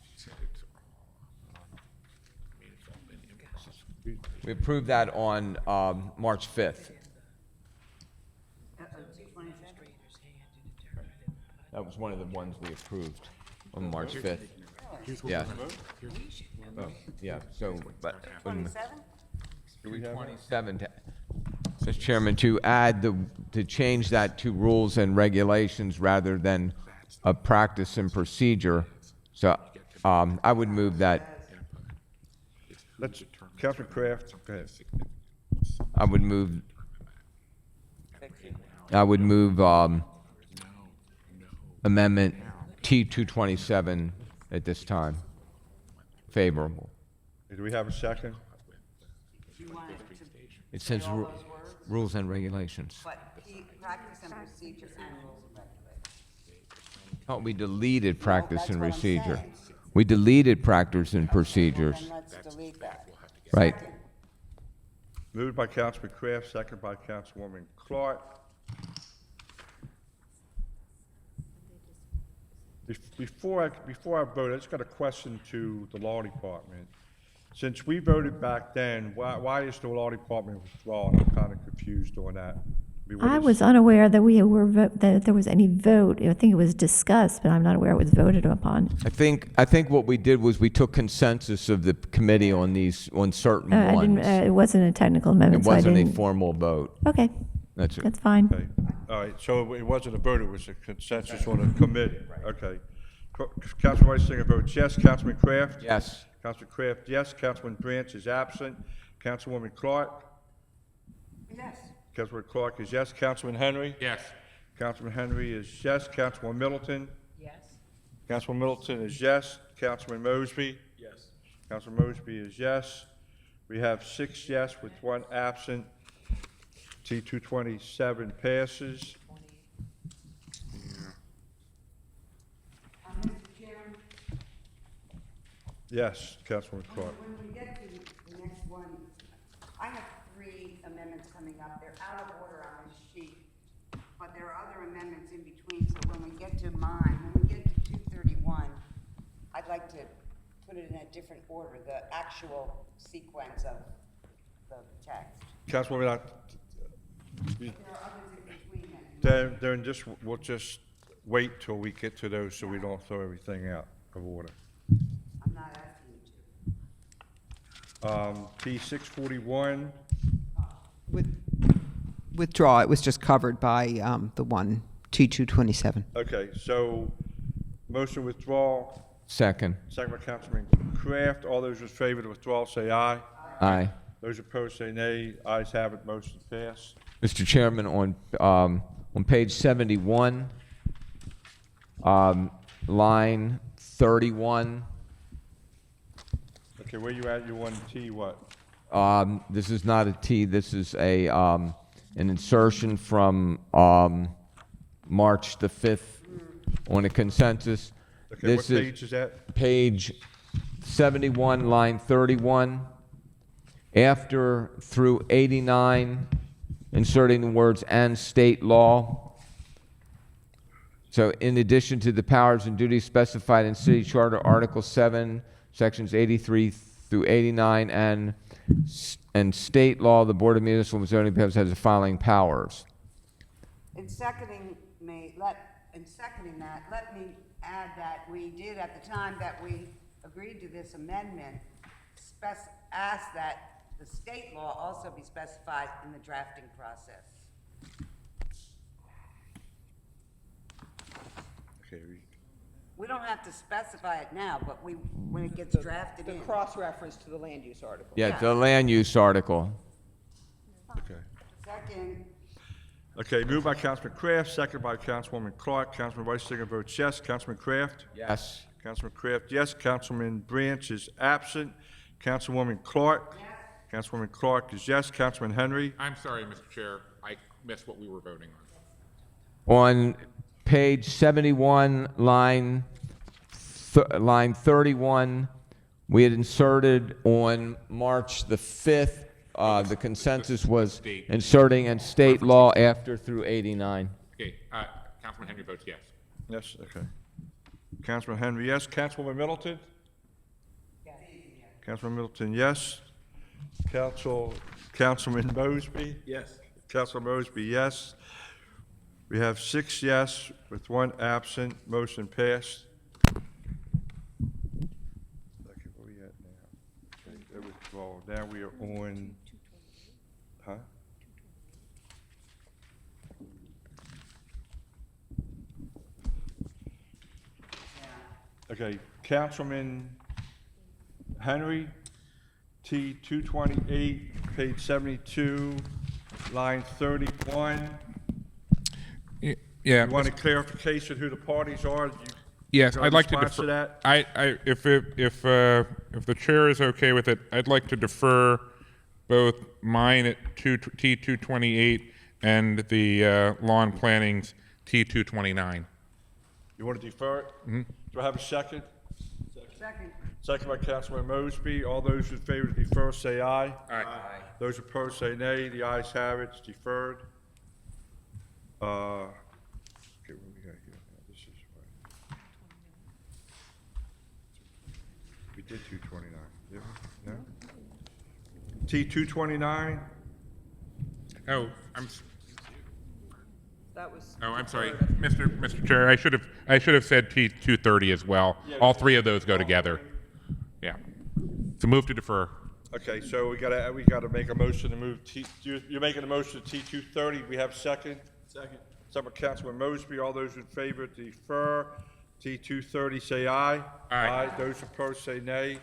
We approved that on March 5th. That was one of the ones we approved on March 5th. Yeah. Oh, yeah, so, but. 27? 227, Mr. Chairman, to add to change that to rules and regulations rather than a practice and procedure. So I would move that, Let's, Councilman Kraft, go ahead. I would move amendment T227 at this time. Favorable. Do we have a second? You want it to It says all those words? rules and regulations. But practice and procedure and rules and regulations. Oh, we deleted practice that's and what I'm procedure. saying. We deleted practice and Then procedures. let's delete that. Right. Moved by Councilman Kraft, second by Councilwoman Clark. Before I vote, I just got a question to the law department. Since we voted back then, why is the law department withdrawn? I'm kind of confused on that. mean, what I is- was unaware that we were, that there was any vote. I think it was discussed, but I'm not aware it was voted upon. I think what we did was we took consensus of the committee on these, on certain I didn't, ones. it wasn't a technical It amendment, so I wasn't a didn't. formal vote. Okay, That's it. that's fine. Okay, all right, so it wasn't a vote, it was a consensus on a committee, okay. Councilman Rice Singer votes yes, Councilman Kraft? Yes. Councilman Kraft, yes, Councilman Branch is absent, Councilwoman Clark? Yes. Councilman Clark is yes, Councilman Henry? Yes. Councilman Henry is yes, Councilman Middleton? Yes. Councilman Middleton is yes, Councilman Mosby? Yes. Councilman Mosby is yes. We have 6 yes with 1 absent. T227 passes. Mr. Chairman, Yes, Councilman Clark. when we get to the next one, I have 3 amendments coming up. They're out of order on this sheet, but there are other amendments in between, so when we get to mine, when we get to 231, I'd like to put it in a different order, the actual sequence of the text. Councilwoman, There are others in between that. then we'll just wait till we get to those so we don't throw everything out of order. I'm not asking you to. T641, Withdraw, it was just covered by the one, T227. okay, so motion withdrawal, Second. second by Councilman Kraft. All those in favor of withdrawal say aye. Aye. Those opposed say nay. Ayes have it, motion passed. Mr. Chairman, on page 71, line 31, Okay, where you at? You want T what? this is not a T, this is an insertion from March the 5th on a consensus. Okay, what This is page is that? page 71, line 31. After through 89, inserting the words "and state law." So in addition to the powers and duties specified in City Charter Article 7, Sections 83 through 89, and state law, the Board of Municipal and Zoning Appeals has the following powers. In seconding that, let me add that we did, at the time that we agreed to this amendment, ask that the state law also be specified in the drafting process. Okay, We don't have to specify it now, but when it gets drafted in. cross-reference to the land use article. Yeah, the land use article. okay. Second, Okay, moved by Councilman Kraft, second by Councilwoman Clark. Councilman Reisinger votes yes. Councilman Kraft? Yes. Councilman Kraft, yes. Councilman Branch is absent. Councilwoman Clark? Yes. Councilwoman Clark is yes. Councilman Henry? I'm sorry, Mr. Chair, I missed what we were voting on. On page 71, line 31, we had inserted on March the 5th, the consensus was State. inserting and state law after through 89. Okay, Councilman Henry votes yes. Yes, okay. Councilman Henry, yes. Councilwoman Middleton? Yes. Councilman Middleton, yes. Councilman Mosby? Yes. Councilman Mosby, yes. We have 6 yes with 1 absent. Motion passed. Okay, where we at now? Okay, that withdrawal. Now we are on, huh? Okay, Councilman Henry, T 228, page 72, line 31. Yeah. You want a clarification who the parties are? Yes, got I'd like to response to defer. that? If the chair is okay with it, I'd like to defer both mine at T228 and the law and planning's T229. You want to defer it? Mm-hmm. Do I have a second? second. Second by Councilman Mosby. All those in favor to defer, say aye. Aye. Those opposed, say nay. The ayes have it. It's deferred. Okay, what we got here? Now, this is what. We did 229, didn't we? No? T 229? Oh, That was. I'm sorry, Mr. Chair. I should have said T230 as well. All 3 of those go together. Yeah. So move to defer. Okay, so we gotta make a motion to move you're making a motion to T 230. We have a second? Second. Second by Councilman Mosby. All those in favor to defer T 230, say aye. Aye. Those opposed, say nay.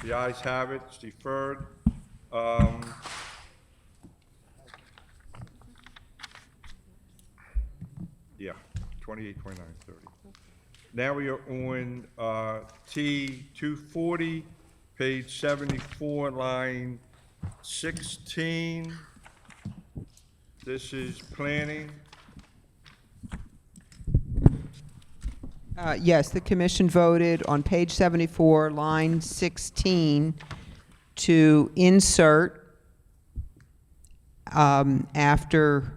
The ayes have it. It's deferred. Yeah, 28, 29, 30. Now we are on T 240, page 74, line 16. This is planning. Yes, the commission voted on page 74, line 16, to insert after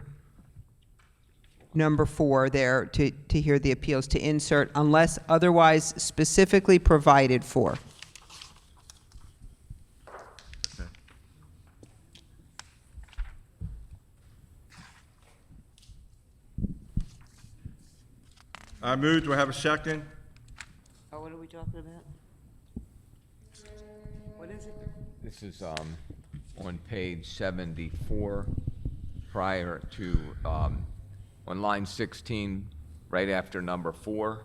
number 4 there, to hear the appeals, to insert unless otherwise specifically provided for. I move. Do I have a second? Oh, what are we talking about? What is it? This is on page 74, prior to, on line 16, right after number 4.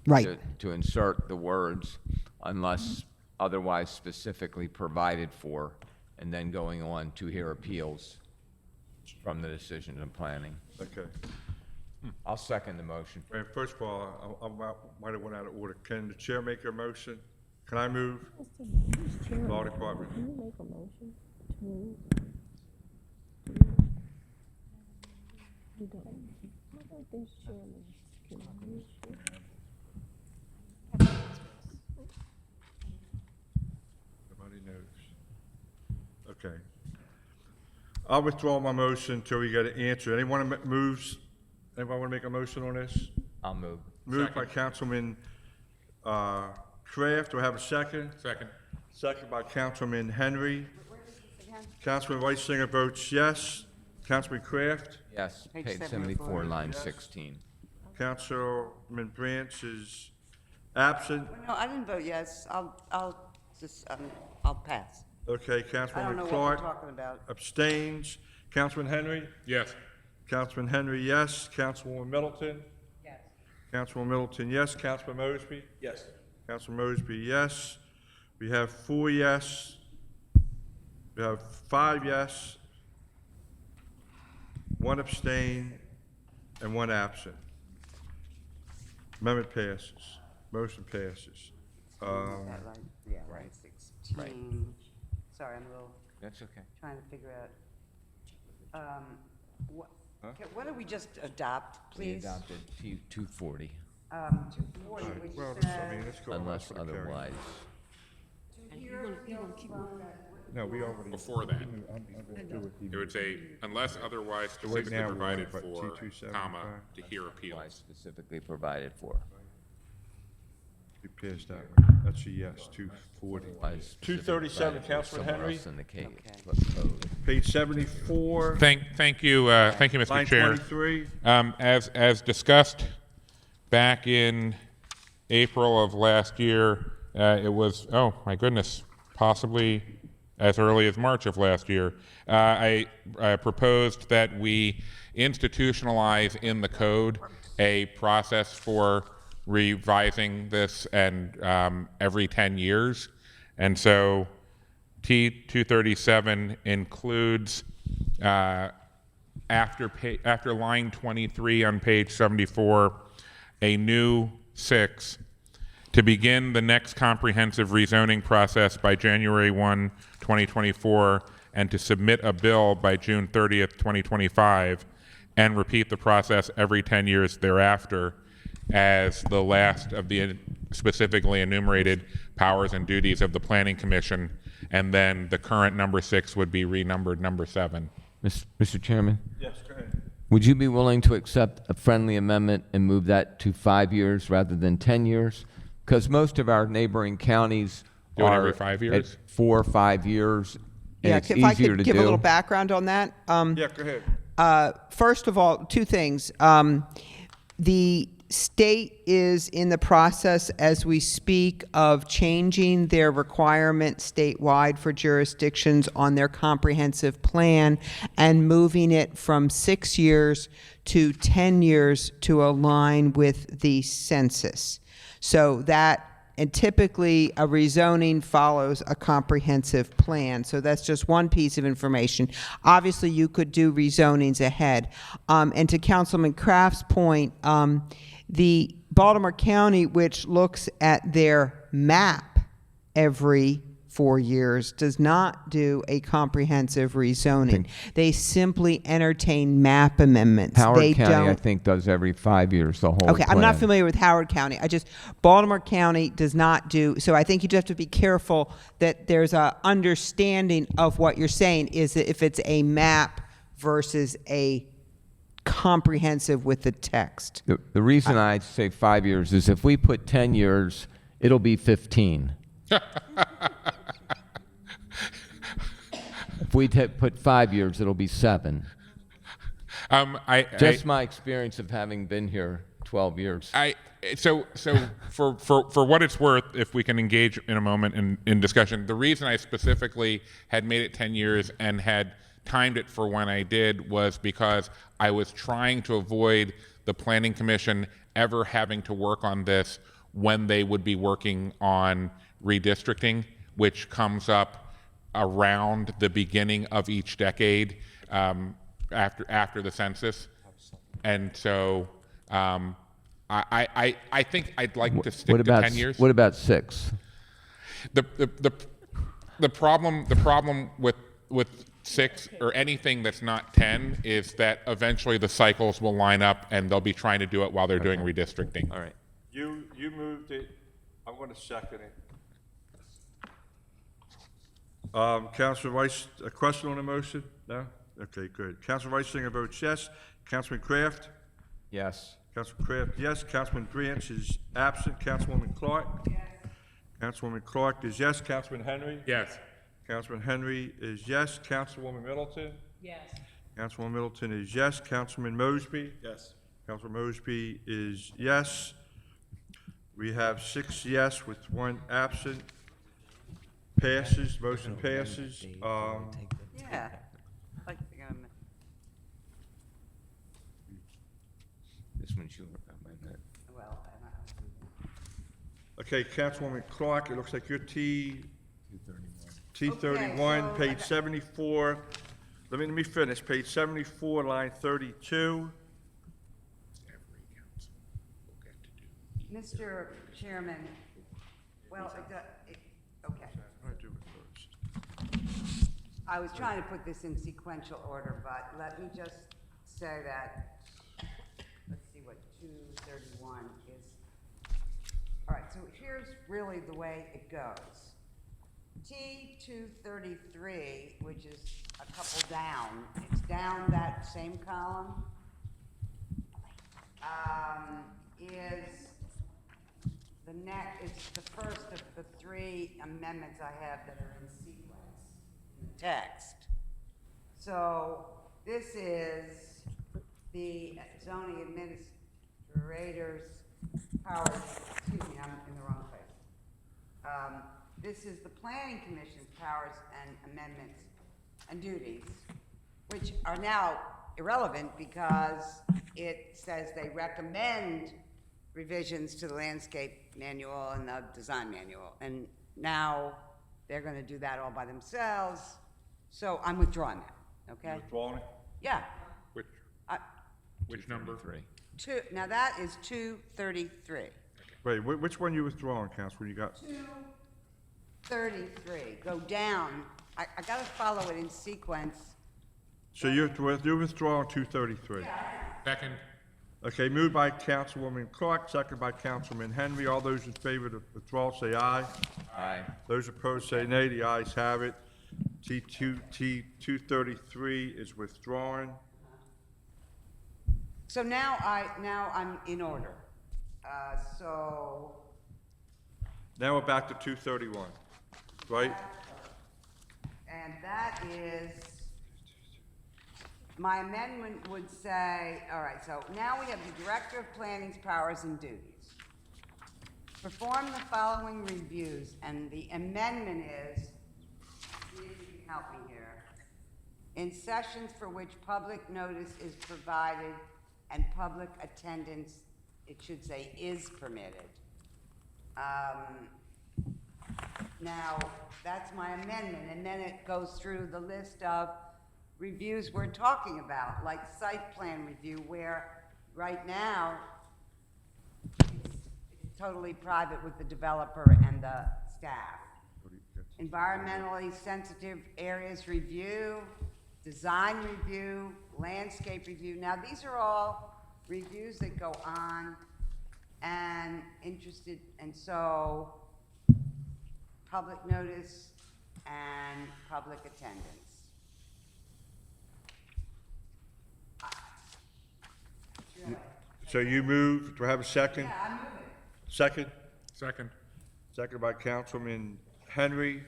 Right. To insert the words unless otherwise specifically provided for, and then going on to hear appeals from the decision of planning. Okay. I'll second the motion. And first of all, I might have went out of order. Can the chair make a motion? Can I move? Law Department. Can you make a motion to move? You don't. I don't think chairman can move. Nobody knows. Okay. I'll withdraw my motion until we get an answer. Anyone moves? Anybody want to make a motion on this? I'll move. Moved by Councilman Kraft. Do I have a second? Second. Second by Councilman Henry. Councilman Reisinger votes yes. Councilman Kraft? Yes, Page page 74. 74, line 16. Councilman Branch is absent. No, I didn't vote yes. I'll pass. Okay, I don't know Councilwoman what we're Clark talking about. abstains. Councilman Henry? Yes. Councilman Henry, yes. Councilwoman Middleton? Yes. Councilwoman Middleton, yes. Councilman Mosby? Yes. Councilman Mosby, yes. We have 4 yes. We have 5 yes. 1 abstain and 1 absent. Amendment passes. Motion passes. That right? Yeah, right. 16. Sorry, I'm a little That's okay. trying to figure out. What did we just adopt, We please? adopted 240, 240, which Well, I says, mean, let's go on unless for the carry. otherwise. No, we already. Before that, I'm gonna do it it even. would say, unless otherwise So right specifically now, we're provided at, what, for, 2275? comma, to hear Otherwise appeals. specifically provided for. We passed that one. That's a yes, 240. Otherwise specifically 237, provided for Councilman somewhere Henry. else in the case. Okay. Code. Page 74, Thank you, Mr. line Chair. 23. As discussed back in April of last year, it was, oh my goodness, possibly as early as March of last year, I proposed that we institutionalize in the code a process for revising this and every 10 years. And so T237 includes after line 23 on page 74, a new 6 to begin the next comprehensive rezoning process by January 1, 2024, and to submit a bill by June 30th, 2025, and repeat the process every 10 years thereafter as the last of the specifically enumerated powers and duties of the Planning Commission, and then the current number 6 would be renumbered number 7. Mr. Chairman, Yes, go ahead. would you be willing to accept a friendly amendment and move that to 5 years rather than 10 years? Because most of our neighboring counties Do it are every 5 years? at 4 or 5 years, and Yeah, it's if I easier could to give a little do. background on that. Yeah, go ahead. First of all, 2 things. The state is in the process as we speak of changing their requirement statewide for jurisdictions on their comprehensive plan and moving it from 6 years to 10 years to align with the census. So that, and typically a rezoning follows a comprehensive plan. So that's just one piece of information. Obviously, you could do rezonings ahead. And to Councilman Kraft's point, the Baltimore County, which looks at their map every 4 years, does not do a comprehensive rezoning. They simply entertain map amendments. Howard They County, I don't. think, does every 5 years, the whole Okay, I'm not plan. familiar with Howard County. Baltimore County does not do, so I think you just have to be careful that there's a understanding of what you're saying, is that if it's a map versus a comprehensive with the text. The reason I say 5 years is if we put 10 years, it'll be 15. If we put 5 years, it'll be 7. Just my experience of having been here 12 years. So for what it's worth, if we can engage in a moment in discussion, the reason I specifically had made it 10 years and had timed it for when I did was because I was trying to avoid the Planning Commission ever having to work on this when they would be working on redistricting, which comes up around the beginning of each decade after the census. And so I think I'd like to stick What to about 10 years. What about 6? The problem with 6 or anything that's not 10 is that eventually the cycles will line up and they'll be trying to do it while they're doing redistricting. All right. You moved it. I'm going to second it. Councilor Rice, a question on the motion? No? Okay, good. Councilor Reisinger votes yes. Councilman Kraft? Yes. Councilman Kraft, yes. Councilman Branch is absent. Councilwoman Clark? Yes. Councilwoman Clark is yes. Councilman Henry? Yes. Councilman Henry is yes. Councilwoman Middleton? Yes. Councilwoman Middleton is yes. Councilman Mosby? Yes. Councilman Mosby is yes. We have 6 yes with 1 absent. Passes, motion passes. Yeah. Like, This one's your amendment. well, Okay, Councilwoman Clark, it looks like your T31, Okay, so- page 74. Let me finish. Page 74, line 32. Every council will get to do. Mr. Chairman, well, okay. I was trying to put this in sequential order, but let me just say that, let's see what 231 is. All right, so here's really the way it goes. T233, which is a couple down, it's down that same column, is it's the first of the 3 amendments I have that are in sequence in the text. So this is the zoning administrator's powers, excuse me, I'm in the wrong place. This is the planning commission's powers and amendments and duties, which are now irrelevant because it says they recommend revisions to the landscape manual and the design manual. And now they're gonna do that all by themselves. So I'm withdrawing that, okay? Withdrawing it? Yeah. Which number? 3. Now that is 233. Wait, which one you withdrawing, Councilman? You got, 233, go down. I gotta follow it in sequence. so you're withdrawing 233? Second. Okay, moved by Councilwoman Clark, second by Councilman Henry. All those in favor of withdrawal say aye. Aye. Those opposed say nay. The ayes have it. T233 is withdrawn. So now I'm in order. So, Now we're back to 231, right? and that is, my amendment would say, all right, so now we have the Director of Planning's powers and duties. Perform the following reviews, and the amendment is, see if you can help me here. In sessions for which public notice is provided and public attendance, it should say is permitted. Now, that's my amendment, and then it goes through the list of reviews we're talking about, like site plan review, where right now, it's totally private with the developer and the staff. Environmentally sensitive areas review, design review, landscape review. Now, these are all reviews that go on and so public notice and public attendance. So you move, do I have a second? Yeah, I move it. Second? Second. Second by Councilman Henry.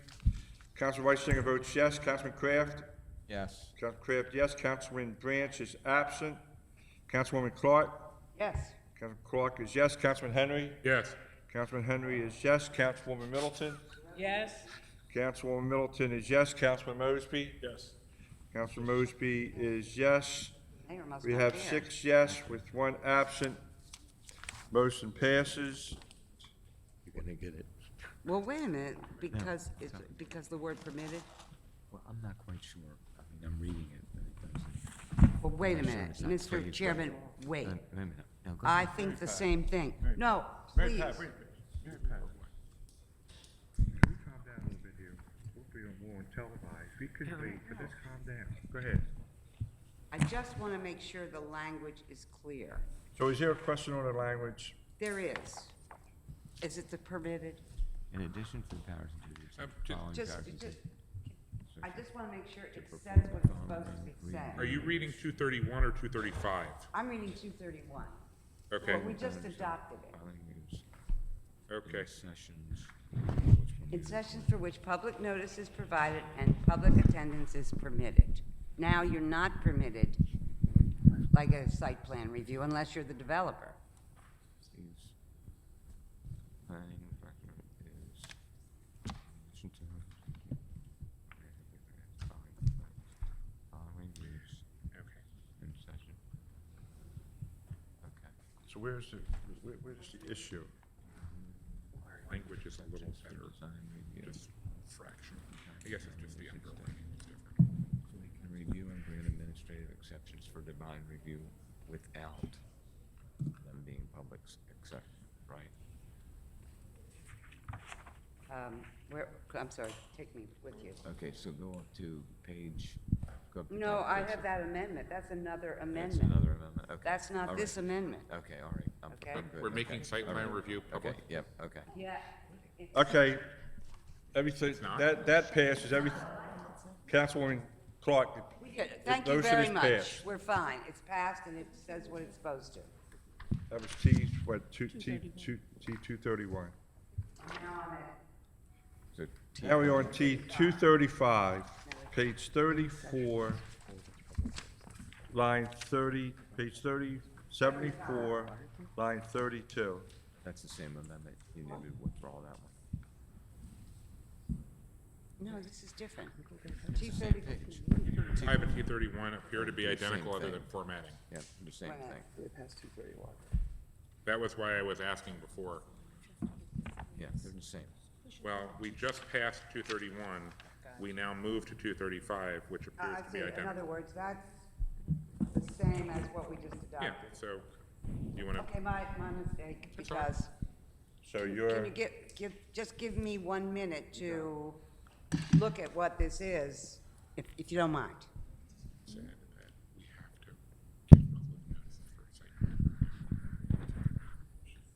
Councilman Reisinger votes yes. Councilman Kraft? Yes. Councilman Kraft, yes. Councilman Branch is absent. Councilwoman Clark? Yes. Councilman Clark is yes. Councilman Henry? Yes. Councilman Henry is yes. Councilwoman Middleton? Yes. Councilwoman Middleton is yes. Councilman Mosby? Yes. Councilman Mosby is yes. Mayor must We not have be here. 6 yes with 1 absent. Motion passes. You're gonna get it. Well, wait a minute, because the word permitted? Well, I'm not quite sure. I mean, I'm reading it, but it doesn't. Well, wait a I'm sure minute, it's not Mr. phrased Chairman, right. wait. Wait a minute. No, go I ahead. think the same thing. No, Mary please. Pat, wait a minute. Mary Pat. Can we calm down a little bit here? We'll be on more televised. We can wait, but let's calm down. Go ahead. I just want to make sure the language is clear. So is there a question on the language? There is. Is it the permitted? In addition to the powers and duties, following Just, powers and duties. I just want to make sure it says what it's supposed to be saying. Are you reading 231 or 235? I'm reading 231. Okay. Well, we just adopted it. Following news, Okay. sessions. In sessions for which public notice is provided and public attendance is permitted. Now you're not permitted, like a site plan review, unless you're the developer. So where's the issue? Language is a little better, just fraction. I guess it's just the underlying is different. We can review and grant administrative exceptions for divine review without them being public exception, right? I'm sorry, take me with you. Okay, so go up to page. Go up to No, top I page. have that amendment. That's another That's amendment. another amendment, okay. That's not All this right. amendment. Okay, all right. Okay. I'm good, We're okay. making site All plan right. review public. Okay, yep, okay. Yeah. Okay, everything, not? that passes, Councilwoman Clark, Thank you motion very is much. passed. We're fine. It's passed and it says what it's supposed to. that was T231. So Now we're on T235, page 34, line 30, page 74, line 32. that's the same amendment. You need to withdraw that one. No, this is different. T30. T5 and T31 appear to be Same identical other thing. than formatting. Yep, the same Why not? thing. That was why I was asking before. Yeah, they're the same. Well, we just passed 231. We now move to 235, which appears I to see. be In identical. other words, that's the same as what we just Yeah, adopted. so you want to, Okay, my mistake, That's all right. because, So can you're, you just give me 1 minute to look at what this is, if you don't mind? say that we have to give public notice for site plan.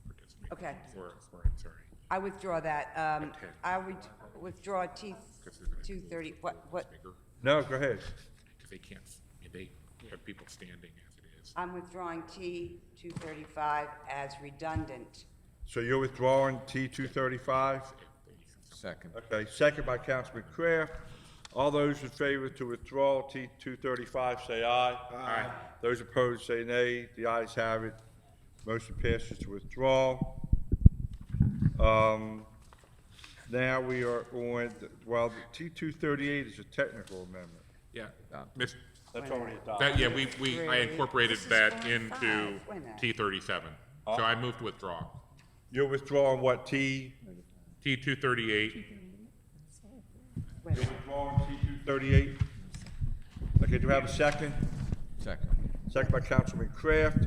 Participate. Okay. Or, I'm sorry. I withdraw that. Okay. I would withdraw T Because they're gonna- 230, what, Bigger, no, go ahead. because they can't, they have people standing as it is. I'm withdrawing T 235 as redundant. So you're withdrawing T235? Second. Okay, second by Councilman Kraft. All those in favor to withdraw T235, say aye. Aye. Those opposed, say nay. The ayes have it. Motion passes to withdraw. Now we are on, well, the T238 is a technical amendment. Yeah, Miss, That's already adopted. that, yeah, I incorporated that into 45. Wait a minute. T37. So I moved to withdraw. You're withdrawing what, T238, You're withdrawing T238? Okay, do we have a second? Second. Second by Councilman Kraft.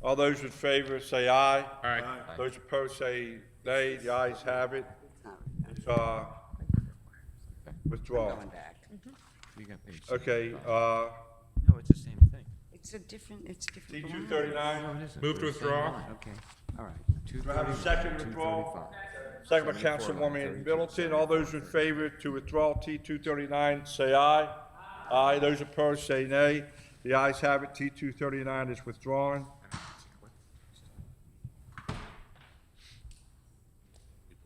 All those in favor, say aye. Aye. Those opposed, say nay. The ayes have it. It's, withdrawn. Going back. You got page. Okay, No, it's the same thing. It's different line. T239. Move to withdraw. Okay, all right. Do I have a second withdrawal? Second by Councilwoman Middleton. All those in favor to withdraw T239, say aye. Aye. Those opposed, say nay. The ayes have it. T239 is withdrawn.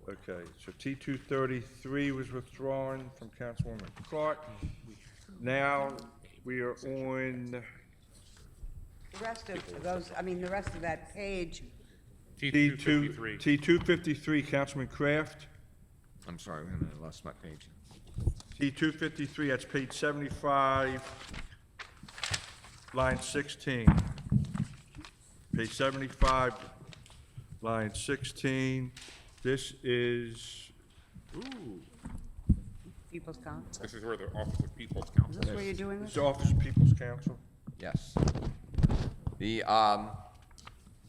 Okay, so T233 was withdrawn from Councilwoman Clark. Now, we are on, The rest of those, the rest of that page, T253. T253, Councilman Kraft. I'm sorry, wait a minute, I lost my page. T253, that's page 75, line 16. Page 75, line 16. This is, People's Council. This is where the Office of People's Counsel Is this where you're doing this this? is Office of People's Counsel. Yes. The,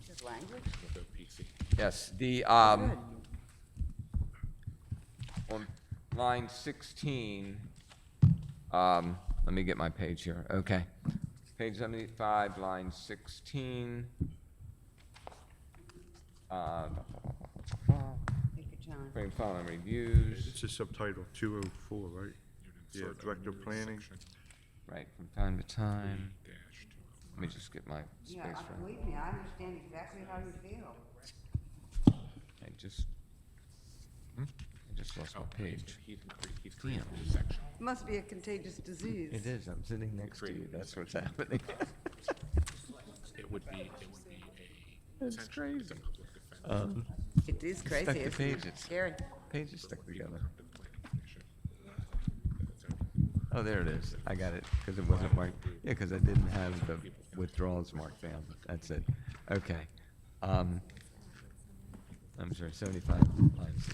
This language? the PC. yes, the, Good. on line 16, let me get my page here, okay. Page 75, line 16. Take your time. Frame file and reviews, This is subtitle 204, right? Yeah, Director of Planning. right, from time to time. Dash 2. Let me just get my space Yeah, for, believe me, I understand exactly how you feel. I just, lost my page. He's creating a section. It must be a contagious disease. It is. I'm sitting next to you. That's what's happening. It would be That's crazy. it's a public defense. It is Stuck crazy, the it's pages. scary. Pages stuck together. Oh, there it is. I got it, because it wasn't marked. Yeah, because I didn't have the withdrawals marked down. That's it. Okay. I'm sorry, 75 lines.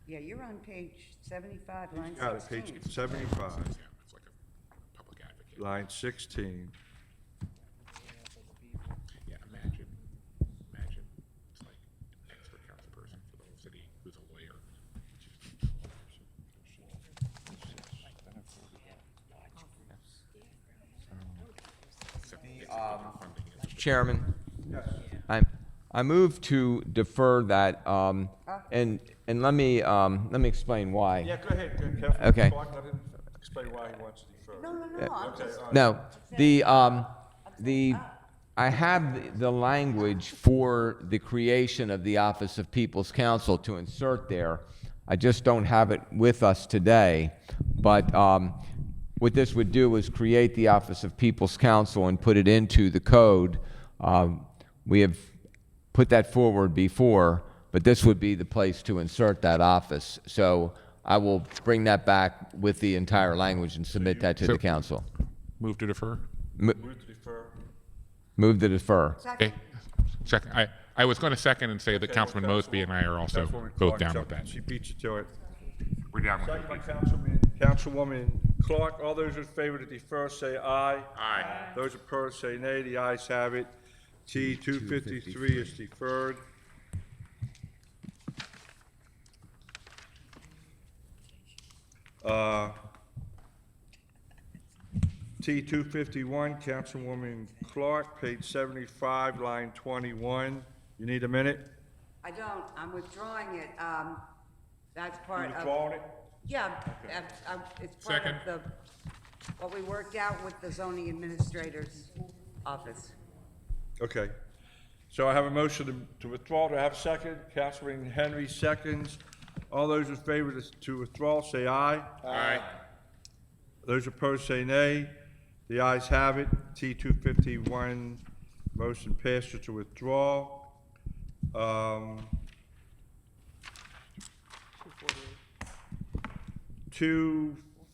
Yeah, you're on page 75, line Got it, 16. page 75, Yeah, it's like a public advocate. line 16. Yeah, imagine, it's like an expert council person for the whole city who's a lawyer. Chairman? I move to defer that, and let me explain why. Yeah, go ahead, Councilman Okay. Clark, let him explain why he wants to defer. No, I'm just, No, I have the language for the creation of the Office of People's Counsel to insert there. I just don't have it with us today. But what this would do is create the Office of People's Counsel and put it into the code. We have put that forward before, but this would be the place to insert that office. So I will bring that back with the entire language and submit that to the council. Move to defer? Move to defer. Move to defer. Okay. Second, I was going to second and say that Councilman Mosby and I are also Councilwoman both Clark down with jumped- that. She beat you to it. We're down with Second by it. Councilwoman Clark. All those in favor to defer, say aye. Aye. Those opposed, say nay. The ayes have it. T 253 is deferred. T 251, Councilwoman Clark, page 75, line 21. You need a minute? I don't, I'm withdrawing it. That's You part of. withdrawing it? Yeah, it's part of Second. the, what we worked out with the zoning administrator's office. Okay. So I have a motion to withdraw. Do I have a second? Councilman Henry seconds. All those in favor to withdraw, say aye. Aye. Those opposed, say nay. The ayes have it. T 251, motion passes to withdraw.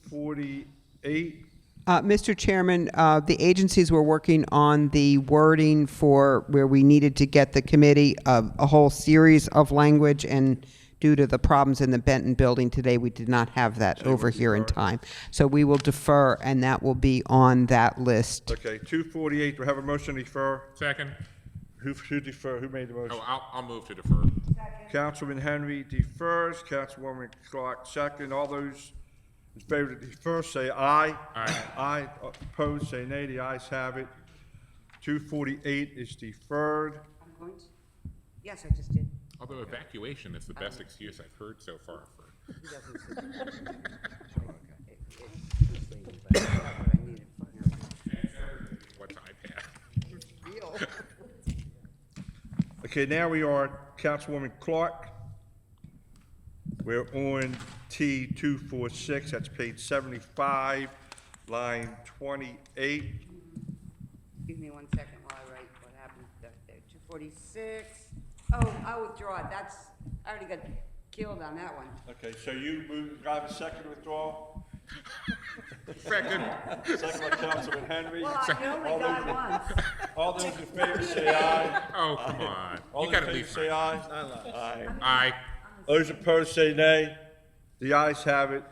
248. Mr. Chairman, the agencies were working on the wording for where we needed to get the committee a whole series of language, and due to the problems in the Benton building today, we did not have that over here in time. So we will defer, and that will be on that list. Okay, 248, do I have a motion to defer? Second. Who defer? Who made the motion? Oh, I'll move to defer. Councilman Henry defers. Councilwoman Clark second. All those in favor to defer, say aye. Aye. Aye. Opposed, say nay. The ayes have it. 248 is deferred. I'm going to, yes, I just did. Although evacuation is the best excuse I've heard so far for. What's iPad? Okay, now we are Councilwoman Clark. We're on T 246. That's page 75, line 28. Give me 1 second while I write what happened there. 246. Oh, I withdraw it. That's, I already got killed on that one. Okay, so you move, do I have a second withdrawal? Second. Second by Councilman Henry. Well, I only got it once. All those in favor say aye. Oh, come on. All You those in gotta favor be say aye. Aye. Aye. Those opposed say nay. The ayes have it.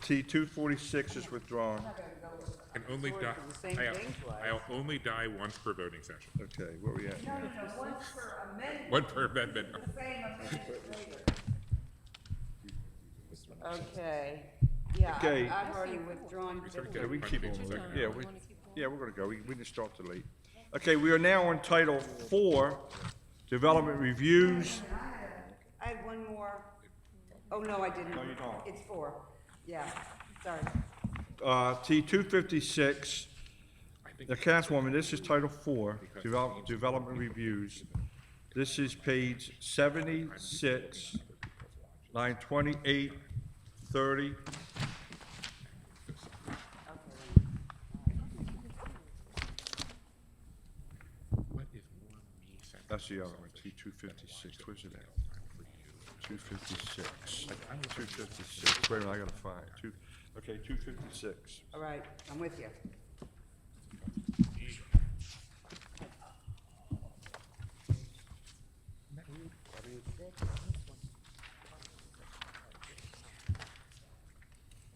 T 246 is withdrawn. And only die. the same thing twice. I'll only die once per voting session. Okay, where we at? Once per amendment. One per amendment. Same amendment later. Okay, yeah, Okay. I've already withdrawn. Yeah, we can keep on. Yeah, we're gonna go. We didn't start too late. Okay, we are now on Title 4, Development Reviews. I had one more. Oh, no, I didn't. No, you don't. It's 4. Yeah, sorry. T 256. Now, Councilwoman, this is Title 4, Development Reviews. This is page 76, line 28, 30. That's the other one, T256. Where's it at? 256. 256. Wait a minute, I gotta find it. Okay, 256. All right, I'm with you.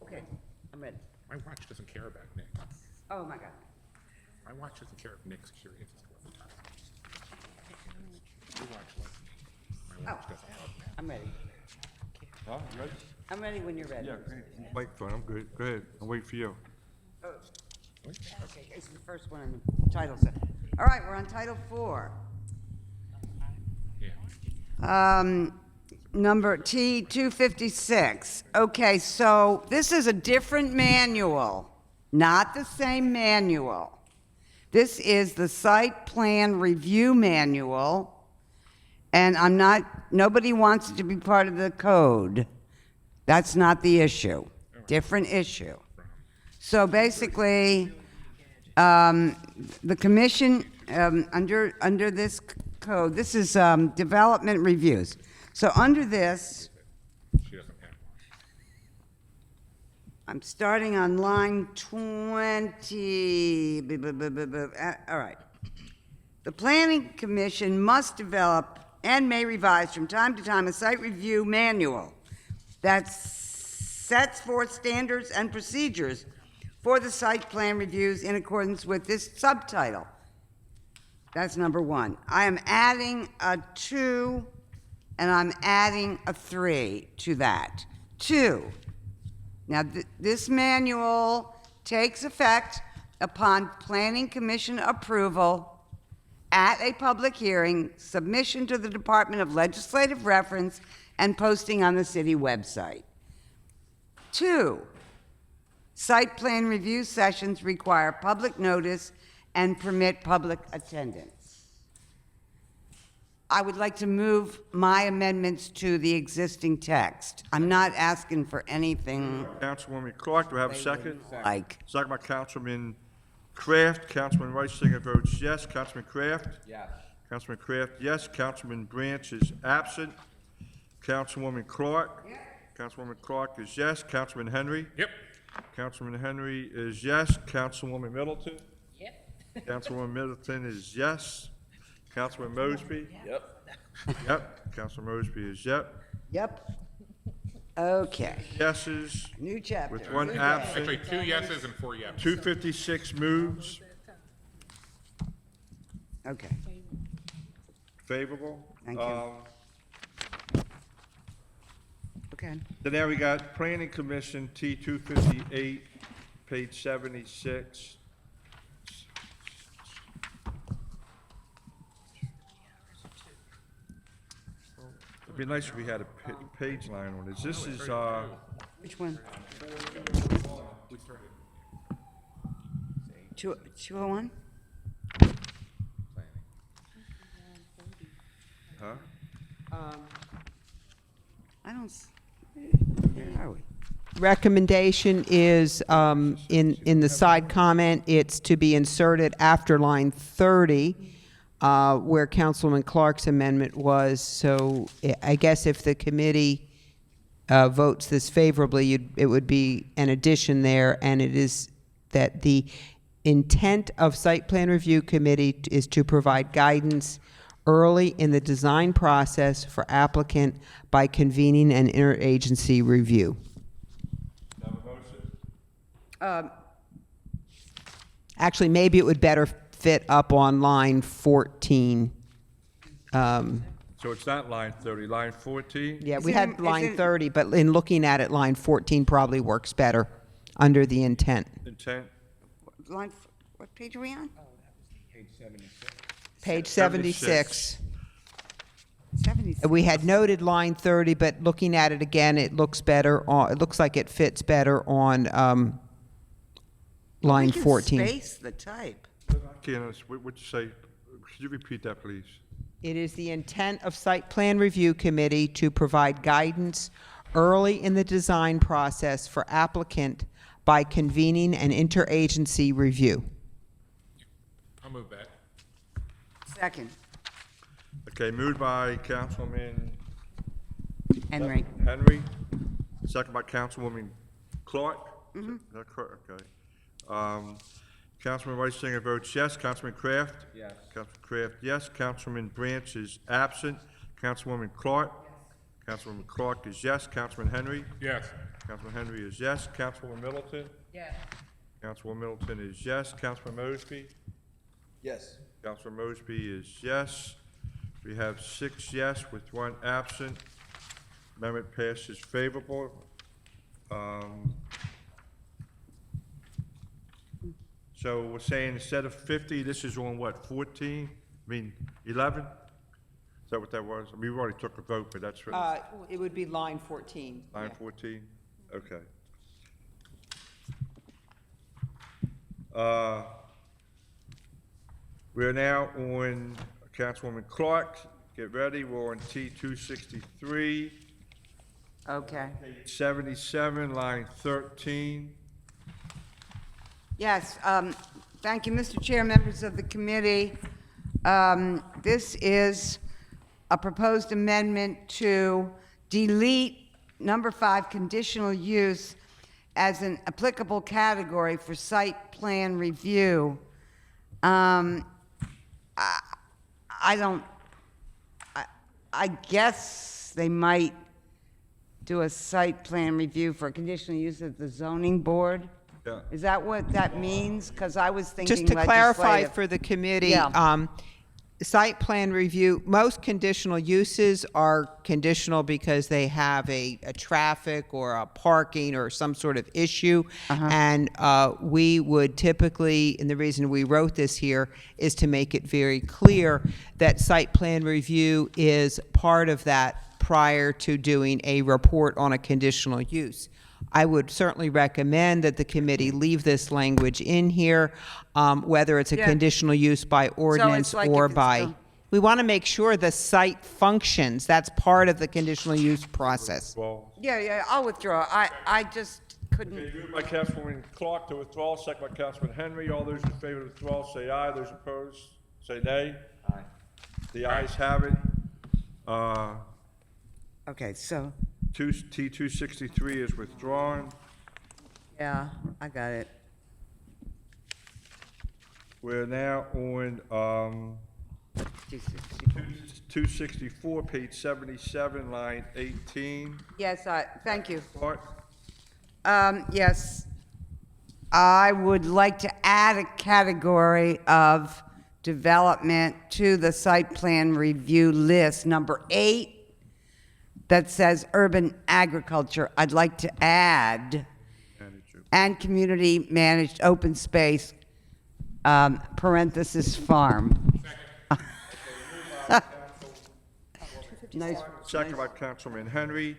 Okay, I'm ready. My watch doesn't care about Nick. Oh, my God. My watch doesn't care if Nick's curious as to what the time is. Your watch loves me. My watch doesn't love me. I'm ready. Huh, you ready? I'm ready when you're ready. Yeah, wait for it, I'm good. Go ahead, I'll wait for you. Oh, okay, this is the first one in the title set. All right, we're on Title IV. Yeah. Number T256. Okay, so this is a different manual, not the same manual. This is the Site Plan Review Manual, and nobody wants it to be part of the code. That's not the issue. Different issue. So basically, the commission, under this code, this is development reviews. So under this, She doesn't have one. I'm starting on line 20. All right. The planning commission must develop and may revise from time to time a site review manual that sets forth standards and procedures for the site plan reviews in accordance with this subtitle. That's number one. I am adding a 2 and I'm adding a 3 to that. 2. Now, this manual takes effect upon planning commission approval at a public hearing, submission to the Department of Legislative Reference, and posting on the city website. 2, site plan review sessions require public notice and permit public attendance. I would like to move my amendments to the existing text. I'm not asking for anything Councilwoman Clark, do I have a second? like, Second by Councilman Kraft. Councilman Reisinger votes yes. Councilman Kraft? Yes. Councilman Kraft, yes. Councilman Branch is absent. Councilwoman Clark? Yes. Councilwoman Clark is yes. Councilman Henry? Yep. Councilman Henry is yes. Councilwoman Middleton? Yep. Councilwoman Middleton is yes. Councilman Mosby? Yep. Yep. Councilman Mosby is yep. yep. Okay, Yeses new chapter. with one New day. absent. Actually, 2 yeses and 4 yeses. 256 moves. Okay, Favorable? Thank you. okay. Then now we got Planning Commission, T258, page 76. It'd be nice if we had a page line on this. This is, Which one? 201? huh? I don't, where are we? Recommendation is, in the side comment, it's to be inserted after line 30, where Councilman Clark's amendment was. So I guess if the committee votes this favorably, it would be an addition there, and it is that the intent of Site Plan Review Committee is to provide guidance early in the design process for applicant by convening an interagency review. Actually, maybe it would better fit up on line 14. So it's not line 30, line 14? Yeah, Is we it had in- is line it- 30, but in looking at it, line 14 probably works better under the intent. Intent? What page are we on? Page 76. 76. We had noted line 30, but looking at it again, it looks better on, it looks like it fits better on line We can 14. space the type. Candace, what'd you say? Could you repeat that, please? It is the intent of Site Plan Review Committee to provide guidance early in the design process for applicant by convening an interagency review. I'll move that. Second. Okay, moved by Councilman Henry. Henry, second by Councilwoman Clark. Is that correct? Okay. Councilman Reisinger votes yes. Councilman Kraft? Yes. Councilman Kraft, yes. Councilman Branch is absent. Councilwoman Clark? Yes. Councilwoman Clark is yes. Councilman Henry? Yes. Councilman Henry is yes. Councilwoman Middleton? Yes. Councilwoman Middleton is yes. Councilman Mosby? Yes. Councilman Mosby is yes. We have 6 yes with 1 absent. Amendment passes favorable. So we're saying instead of 50, this is on what, 14? I mean, 11? Is that what that was? I mean, we already took a vote, but that's for It would be line 14. line 14? Okay. We're now on Councilwoman Clark. Get ready, we're on T-263, Okay. 77, line 13. Yes, thank you, Mr. Chair, members of the committee. This is a proposed amendment to delete number 5, conditional use, as an applicable category for site plan review. I guess they might do a site plan review for conditional use of the zoning board? Yeah. Is that what that means? Because I was thinking Just to clarify legislative. for the committee, Yeah. site plan review, most conditional uses are conditional because they have a traffic or a parking or some sort of issue. And we would typically, and the reason we wrote this here is to make it very clear that site plan review is part of that prior to doing a report on a conditional use. I would certainly recommend that the committee leave this language in here, whether it's a Yeah. conditional use by ordinance like or if it's by. still- We want to make sure the site functions. That's part of the conditional use process. Well, Yeah, I'll withdraw. I just couldn't, moved by Councilwoman Clark to withdraw, second by Councilman Henry. All those in favor of withdrawal say aye. Those opposed say nay. Aye. The ayes have it. okay, so, T-263 is withdrawn. yeah, I got it. We're now on 264, page 77, line 18. Yes, thank you. Clark? Yes, I would like to add a category of development to the site plan review list, number 8, that says urban agriculture. I'd like to add, and community managed open space, parenthesis farm. Nice. Second by Councilman Henry.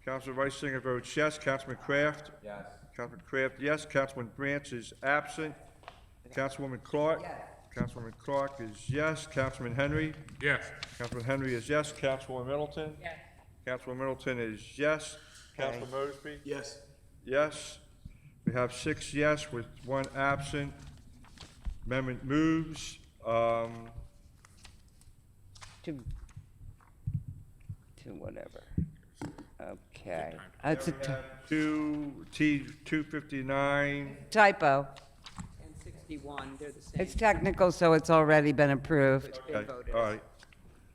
Councilman Reisinger votes yes. Councilman Kraft? Yes. Councilman Kraft, yes. Councilman Branch is absent. Councilwoman Clark? Yes. Councilwoman Clark is yes. Councilman Henry? Yes. Councilman Henry is yes. Councilwoman Middleton? Yes. Councilwoman Middleton is yes. Councilman Mosby? Yes. Yes. We have 6 yes with 1 absent. Amendment moves. To whatever. Okay. That's a T-259. typo. And 61, they're the same. It's technical, so it's already been approved. Okay, all right.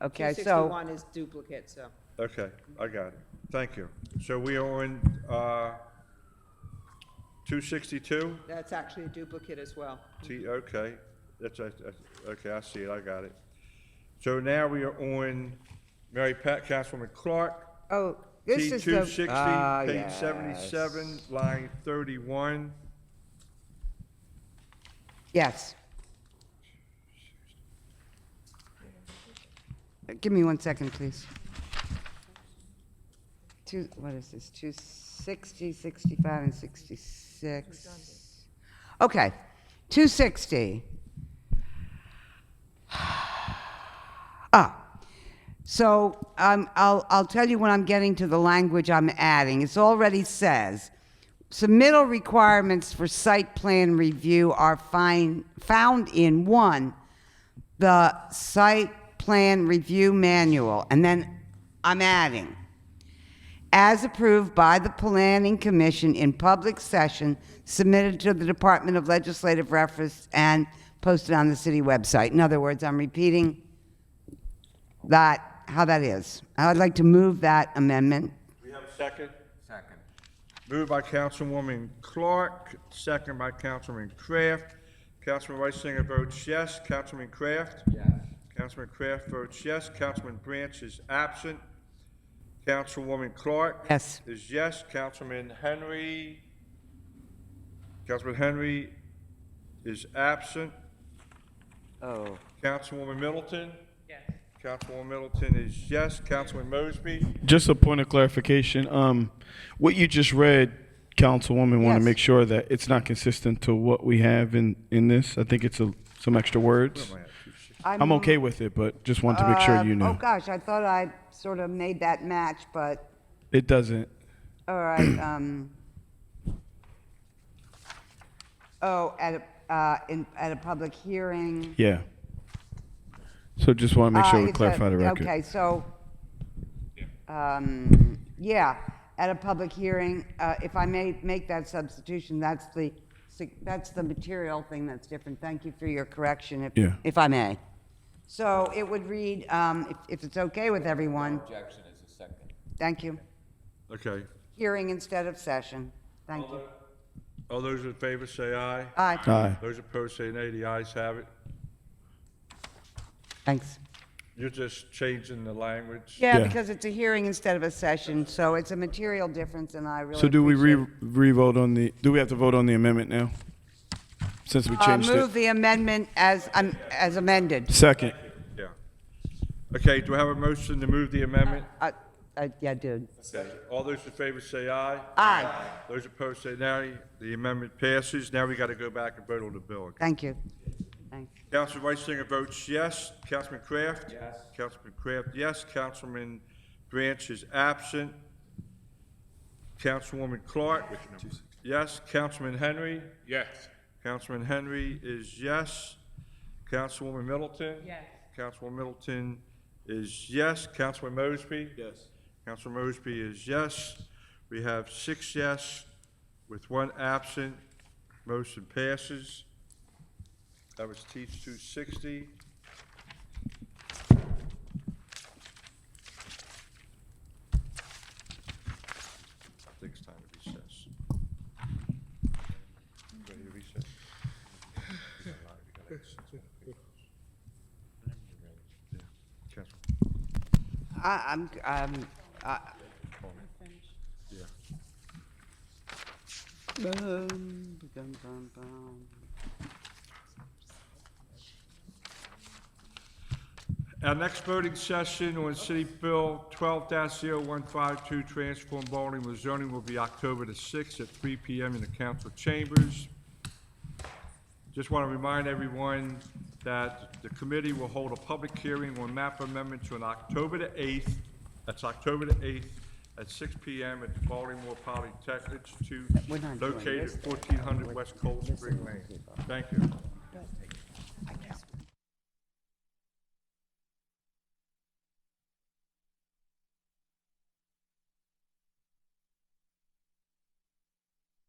Okay, so, 261 is duplicate, so. Okay, I got it. Thank you. So we are on 262? That's actually a duplicate as well. Okay. Okay, I see it, I got it. So now we are on Mary Pat, Councilwoman Clark. oh, this is the, T-260, page 77, line 31. yes. Give me 1 second, please. What is this, 260, 65, and 66? Okay, 260. So I'll tell you when I'm getting to the language I'm adding. It already says, submittal requirements for site plan review are found in 1, the site plan review manual, and then I'm adding, as approved by the Planning Commission in public session, submitted to the Department of Legislative Reference and posted on the city website. In other words, I'm repeating that, how that is. I would like to move that amendment. We have a second? Second. Moved by Councilwoman Clark, second by Councilman Kraft. Councilman Reisinger votes yes. Councilman Kraft? Yes. Councilman Kraft votes yes. Councilman Branch is absent. Councilwoman Clark? Yes. Is yes. Councilman Henry? Councilman Henry is absent. Oh. Councilwoman Middleton? Yes. Councilwoman Middleton is yes. Councilman Mosby? Just a point of clarification. What you just read, Councilwoman, want to Yes. make sure that it's not consistent to what we have in this. I think it's some extra words. I'm okay with it, but just want to make sure you Oh, know. gosh, I thought I sort of made that match, but, It doesn't. all right. At a public hearing. Yeah. So just want to make sure we It's clarify the record. Okay, so, yeah, at a public hearing, if I may make that substitution, that's the material thing that's different. Thank you for your correction, Yeah. if I may. So it would read, if it's okay with everyone. Objection is a second. Thank you. Okay. Hearing instead of session. Thank you. All those in favor say aye. Aye. Aye. Those opposed say nay. The ayes have it. Thanks. You're just changing the language. Yeah, Yeah. because it's a hearing instead of a session, so it's a material difference, and I really So do we appreciate it. re-vote on do we have to vote on the amendment now? Since we changed Move it? the amendment as amended. Second. Yeah. Okay, do I have a motion to move the amendment? Yeah, dude. Okay. All those in favor say aye. Aye. Those opposed say nay. The amendment passes. Now we got to go back and vote on the bill. Thank you. Thanks. Councilman Reisinger votes yes. Councilman Kraft? Yes. Councilman Kraft, yes. Councilman Branch is absent. Councilwoman Clark? Yes. Councilman Henry? Yes. Councilman Henry is yes. Councilwoman Middleton? Yes. Councilwoman Middleton is yes. Councilman Mosby? Yes. Councilman Mosby is yes. We have 6 yes with 1 absent. Motion passes. That was Teach 260. I think it's time to recess. Ready to recess? Yeah. Councilman. Yeah. Our next voting session on City Bill 12-0152, transform Baltimore zoning, will be October the 6th at 3 p.m. in the council chambers. Just want to remind everyone that the committee will hold a public hearing on map amendments on October the 8th. That's October the 8th at 6 p.m. at the Baltimore Polytechnic Institute, We're not doing located this. at 1400 West Cold Spring Lane. Thank you.